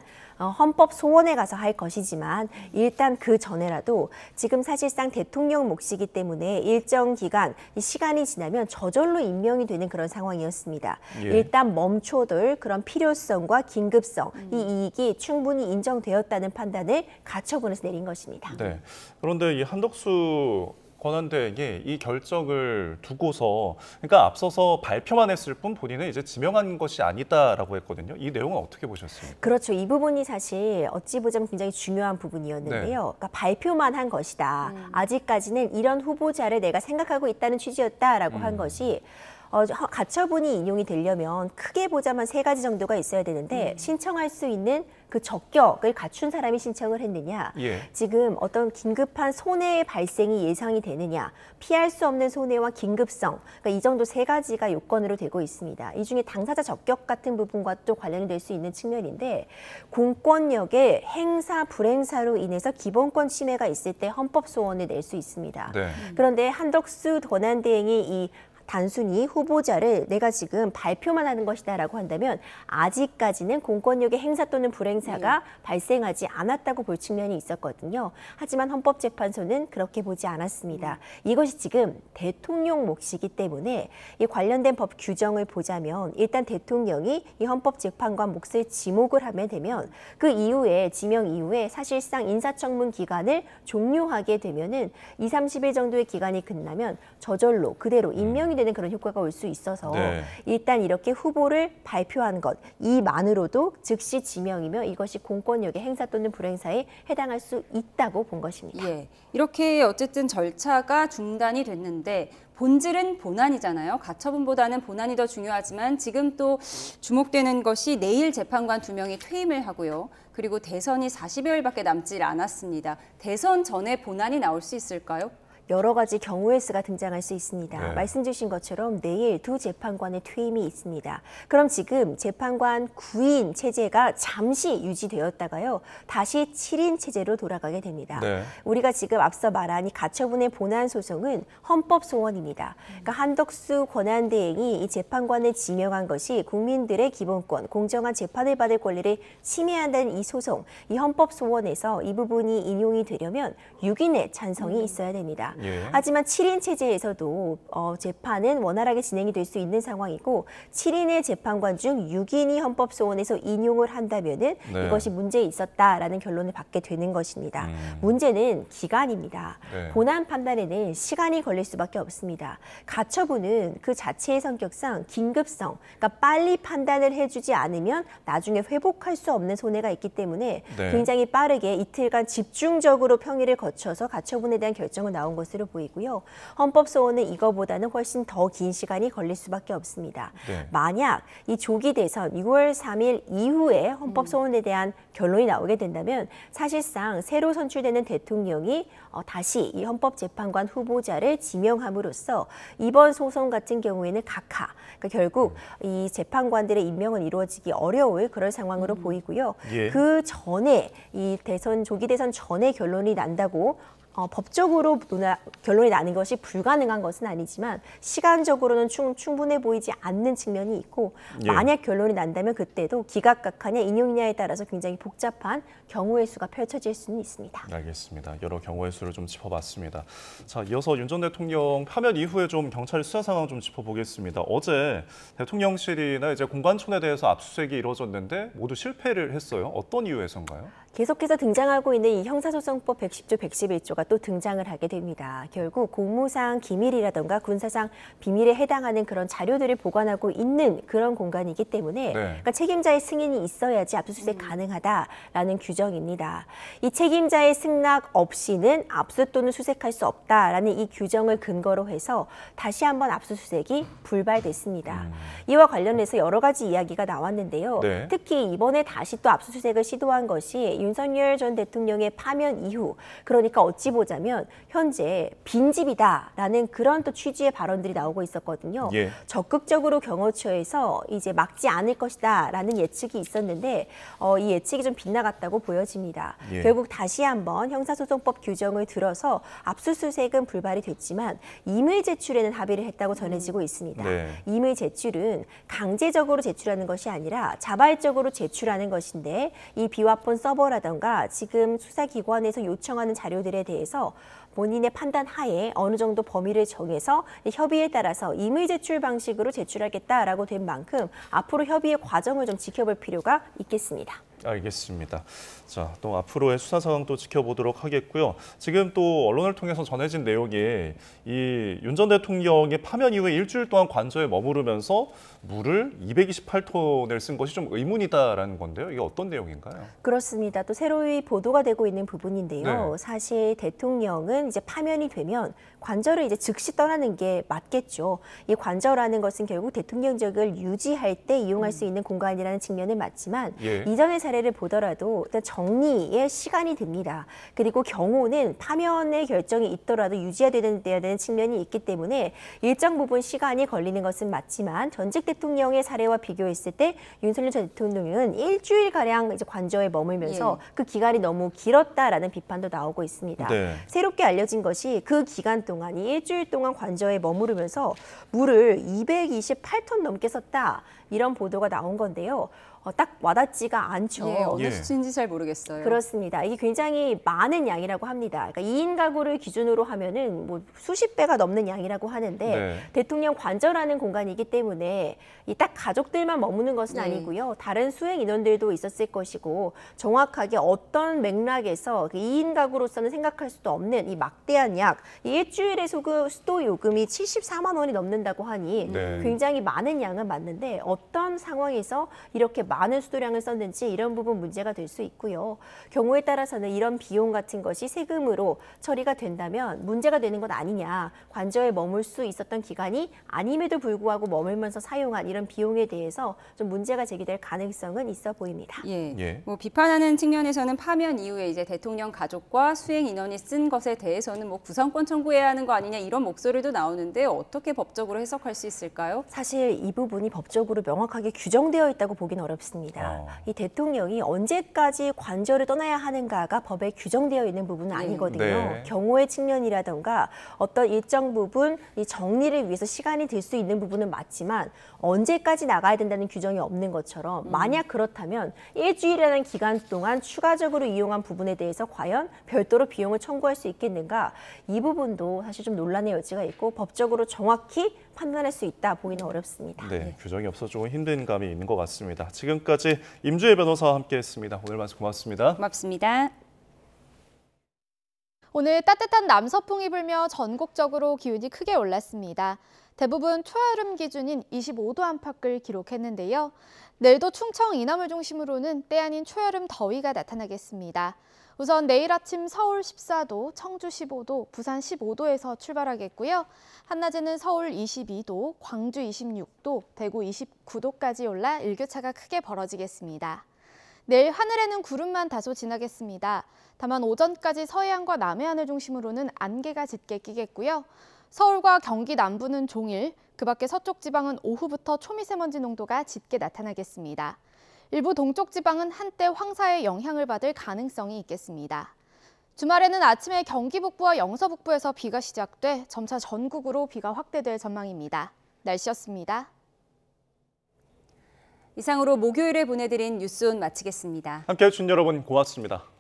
헌법 소원에 가서 할 것이지만 일단 그 전에라도 지금 사실상 대통령 몫이기 때문에 일정 기간 시간이 지나면 저절로 임명이 되는 그런 상황이었습니다. 예. 일단 멈춰둘 그런 필요성과 긴급성 이 이익이 충분히 인정되었다는 판단을 가처분에서 내린 것입니다. 네. 그런데 이 한덕수 권한대행이 이 결정을 두고서 그러니까 앞서서 발표만 했을 뿐 본인은 이제 지명한 것이 아니다라고 했거든요. 이 내용은 어떻게 보셨습니까? 그렇죠. 이 부분이 사실 어찌 보자면 굉장히 중요한 부분이었는데요. 네. 그러니까 발표만 한 것이다. 아직까지는 이런 후보자를 내가 생각하고 있다는 취지였다라고 한 것이 가처분이 인용이 되려면 크게 보자면 3가지 정도가 있어야 되는데 신청할 수 있는 그 적격을 갖춘 사람이 신청을 했느냐, 예. 지금 어떤 긴급한 손해 발생이 예상이 되느냐, 피할 수 없는 손해와 긴급성, 그러니까 이 정도 3가지가 요건으로 되고 있습니다. 이 중에 당사자 적격 같은 부분과 또 관련이 될 수 있는 측면인데 공권력의 행사 불행사로 인해서 기본권 침해가 있을 때 헌법 소원을 낼 수 있습니다. 네. 그런데 한덕수 권한대행이 이 단순히 후보자를 내가 지금 발표만 하는 것이다라고 한다면 아직까지는 공권력의 행사 또는 불행사가 발생하지 않았다고 볼 측면이 있었거든요. 하지만 헌법재판소는 그렇게 보지 않았습니다. 이것이 지금 대통령 몫이기 때문에 이 관련된 법 규정을 보자면 일단 대통령이 이 헌법재판관 몫을 지목을 하면 되면 그 이후에 지명 이후에 사실상 인사청문 기간을 종료하게 되면은 20-30일 정도의 기간이 끝나면 저절로 그대로 임명이 되는 그런 효과가 올 수 있어서 네. 일단 이렇게 후보를 발표한 것 이만으로도 즉시 지명이며 이것이 공권력의 행사 또는 불행사에 해당할 수 있다고 본 것입니다. 예, 이렇게 어쨌든 절차가 중단이 됐는데 본질은 본안이잖아요. 가처분보다는 본안이 더 중요하지만 지금 또 주목되는 것이 내일 재판관 2명이 퇴임을 하고요. 그리고 대선이 40여일밖에 남지 않았습니다. 대선 전에 본안이 나올 수 있을까요? 여러 가지 경우의 수가 등장할 수 있습니다. 네. 말씀 주신 것처럼 내일 두 재판관의 퇴임이 있습니다. 그럼 지금 재판관 9인 체제가 잠시 유지되었다가요. 다시 7인 체제로 돌아가게 됩니다. 네. 우리가 지금 앞서 말한 이 가처분의 본안 소송은 헌법 소원입니다. 그러니까 한덕수 권한대행이 이 재판관을 지명한 것이 국민들의 기본권, 공정한 재판을 받을 권리를 침해한다는 이 소송, 이 헌법 소원에서 이 부분이 인용이 되려면 6인의 찬성이 있어야 됩니다. 예. 하지만 7인 체제에서도 재판은 원활하게 진행이 될 수 있는 상황이고 7인의 재판관 중 6인이 헌법 소원에서 인용을 한다면은 네. 이것이 문제 있었다라는 결론을 받게 되는 것입니다. 문제는 기간입니다. 네. 본안 판단에는 시간이 걸릴 수밖에 없습니다. 가처분은 그 자체의 성격상 긴급성, 그러니까 빨리 판단을 해주지 않으면 나중에 회복할 수 없는 손해가 있기 때문에 네. 굉장히 빠르게 이틀간 집중적으로 평일을 거쳐서 가처분에 대한 결정을 나온 것으로 보이고요. 헌법소원은 이거보다는 훨씬 더 긴 시간이 걸릴 수밖에 없습니다. 네. 만약 이 조기 대선 6월 3일 이후에 헌법소원에 대한 결론이 나오게 된다면 사실상 새로 선출되는 대통령이 다시 이 헌법재판관 후보자를 지명함으로써 이번 소송 같은 경우에는 각하, 그러니까 결국 이 재판관들의 임명은 이루어지기 어려울 그런 상황으로 보이고요. 예. 그 전에 이 조기 대선 전에 결론이 난다고 법적으로 결론이 나는 것이 불가능한 것은 아니지만 시간적으로는 충분해 보이지 않는 측면이 있고 예. 만약 결론이 난다면 그때도 기각각하냐 인용이냐에 따라서 굉장히 복잡한 경우의 수가 펼쳐질 수는 있습니다. 알겠습니다. 여러 경우의 수를 좀 짚어봤습니다. 자, 이어서 윤 전 대통령 파면 이후에 좀 경찰 수사 상황 좀 짚어보겠습니다. 어제 대통령실이나 이제 공관청에 대해서 압수수색이 이루어졌는데 모두 실패를 했어요. 어떤 이유에서인가요? 계속해서 등장하고 있는 이 형사소송법 110조, 111조가 또 등장을 하게 됩니다. 결국 공무상 기밀이라던가 군사상 비밀에 해당하는 그런 자료들을 보관하고 있는 그런 공간이기 때문에 그러니까 책임자의 승인이 있어야지 압수수색 가능하다라는 규정입니다. 이 책임자의 승낙 없이는 압수 또는 수색할 수 없다라는 이 규정을 근거로 해서 다시 한번 압수수색이 불발됐습니다. 이와 관련해서 여러 가지 이야기가 나왔는데요. 네. 특히 이번에 다시 또 압수수색을 시도한 것이 윤석열 전 대통령의 파면 이후, 그러니까 어찌 보자면 현재 빈집이다라는 그런 또 취지의 발언들이 나오고 있었거든요. 예. 적극적으로 경호처에서 이제 막지 않을 것이다라는 예측이 있었는데 이 예측이 좀 빗나갔다고 보여집니다. 예. 결국 다시 한번 형사소송법 규정을 들어서 압수수색은 불발이 됐지만 임의 제출에는 합의를 했다고 전해지고 있습니다. 네. 임의 제출은 강제적으로 제출하는 것이 아니라 자발적으로 제출하는 것인데 이 비화폰 서버라던가 지금 수사기관에서 요청하는 자료들에 대해서 본인의 판단 하에 어느 정도 범위를 정해서 협의에 따라서 임의 제출 방식으로 제출하겠다라고 된 만큼 앞으로 협의의 과정을 좀 지켜볼 필요가 있겠습니다. 알겠습니다. 자, 또 앞으로의 수사 상황도 지켜보도록 하겠고요. 지금 또 언론을 통해서 전해진 내용이 이 윤 전 대통령의 파면 이후에 일주일 동안 관저에 머무르면서 물을 228톤을 쓴 것이 좀 의문이다라는 건데요. 이게 어떤 내용인가요? 그렇습니다. 또 새로이 보도가 되고 있는 부분인데요. 네. 사실 대통령은 이제 파면이 되면 관저를 이제 즉시 떠나는 게 맞겠죠. 이 관저라는 것은 결국 대통령직을 유지할 때 이용할 수 있는 공간이라는 측면은 맞지만 예. 이전의 사례를 보더라도 일단 정리에 시간이 듭니다. 그리고 경호는 파면의 결정이 있더라도 유지해야 되는 측면이 있기 때문에 일정 부분 시간이 걸리는 것은 맞지만 전직 대통령의 사례와 비교했을 때 윤석열 전 대통령은 일주일가량 이제 관저에 머물면서 그 기간이 너무 길었다라는 비판도 나오고 있습니다. 네. 새롭게 알려진 것이 그 기간 동안 이 일주일 동안 관저에 머무르면서 물을 228톤 넘게 썼다. 이런 보도가 나온 건데요. 딱 와닿지가 않죠. 어느 수치인지 잘 모르겠어요. 그렇습니다. 이게 굉장히 많은 양이라고 합니다. 그러니까 2인 가구를 기준으로 하면은 뭐 수십 배가 넘는 양이라고 하는데 네. 대통령 관저라는 공간이기 때문에 이 딱 가족들만 머무는 것은 아니고요. 다른 수행 인원들도 있었을 것이고 정확하게 어떤 맥락에서 2인 가구로서는 생각할 수도 없는 이 막대한 약, 이 일주일의 수도 요금이 74만 원이 넘는다고 하니 네. 굉장히 많은 양은 맞는데 어떤 상황에서 이렇게 많은 수도량을 썼는지 이런 부분 문제가 될 수 있고요. 경우에 따라서는 이런 비용 같은 것이 세금으로 처리가 된다면 문제가 되는 것 아니냐. 관저에 머물 수 있었던 기간이 아님에도 불구하고 머물면서 사용한 이런 비용에 대해서 좀 문제가 제기될 가능성은 있어 보입니다. 뭐 비판하는 측면에서는 파면 이후에 이제 대통령 가족과 수행 인원이 쓴 것에 대해서는 뭐 구상권 청구해야 하는 거 아니냐 이런 목소리도 나오는데 어떻게 법적으로 해석할 수 있을까요? 사실 이 부분이 법적으로 명확하게 규정되어 있다고 보기는 어렵습니다. 이 대통령이 언제까지 관저를 떠나야 하는가가 법에 규정되어 있는 부분은 아니거든요. 네. 경호의 측면이라던가 어떤 일정 부분 이 정리를 위해서 시간이 들 수 있는 부분은 맞지만 언제까지 나가야 된다는 규정이 없는 것처럼 만약 그렇다면 일주일이라는 기간 동안 추가적으로 이용한 부분에 대해서 과연 별도로 비용을 청구할 수 있겠는가? 이 부분도 사실 좀 논란의 여지가 있고 법적으로 정확히 판단할 수 있다 보기는 어렵습니다. 네, 규정이 없어서 조금 힘든 감이 있는 것 같습니다. 지금까지 임주혜 변호사와 함께했습니다. 오늘 말씀 고맙습니다. 고맙습니다. 오늘 따뜻한 남서풍이 불며 전국적으로 기온이 크게 올랐습니다. 대부분 초여름 기준인 25도 안팎을 기록했는데요. 내일도 충청 이남을 중심으로는 때 아닌 초여름 더위가 나타나겠습니다. 우선 내일 아침 서울 14도, 청주 15도, 부산 15도에서 출발하겠고요. 한낮에는 서울 22도, 광주 26도, 대구 29도까지 올라 일교차가 크게 벌어지겠습니다. 내일 하늘에는 구름만 다소 지나겠습니다. 다만 오전까지 서해안과 남해안을 중심으로는 안개가 짙게 끼겠고요. 서울과 경기 남부는 종일, 그 밖에 서쪽 지방은 오후부터 초미세먼지 농도가 짙게 나타나겠습니다. 일부 동쪽 지방은 한때 황사의 영향을 받을 가능성이 있겠습니다. 주말에는 아침에 경기 북부와 영서 북부에서 비가 시작돼 점차 전국으로 비가 확대될 전망입니다. 날씨였습니다. 이상으로 목요일에 보내드린 뉴스온 마치겠습니다. 함께해 주신 여러분 고맙습니다.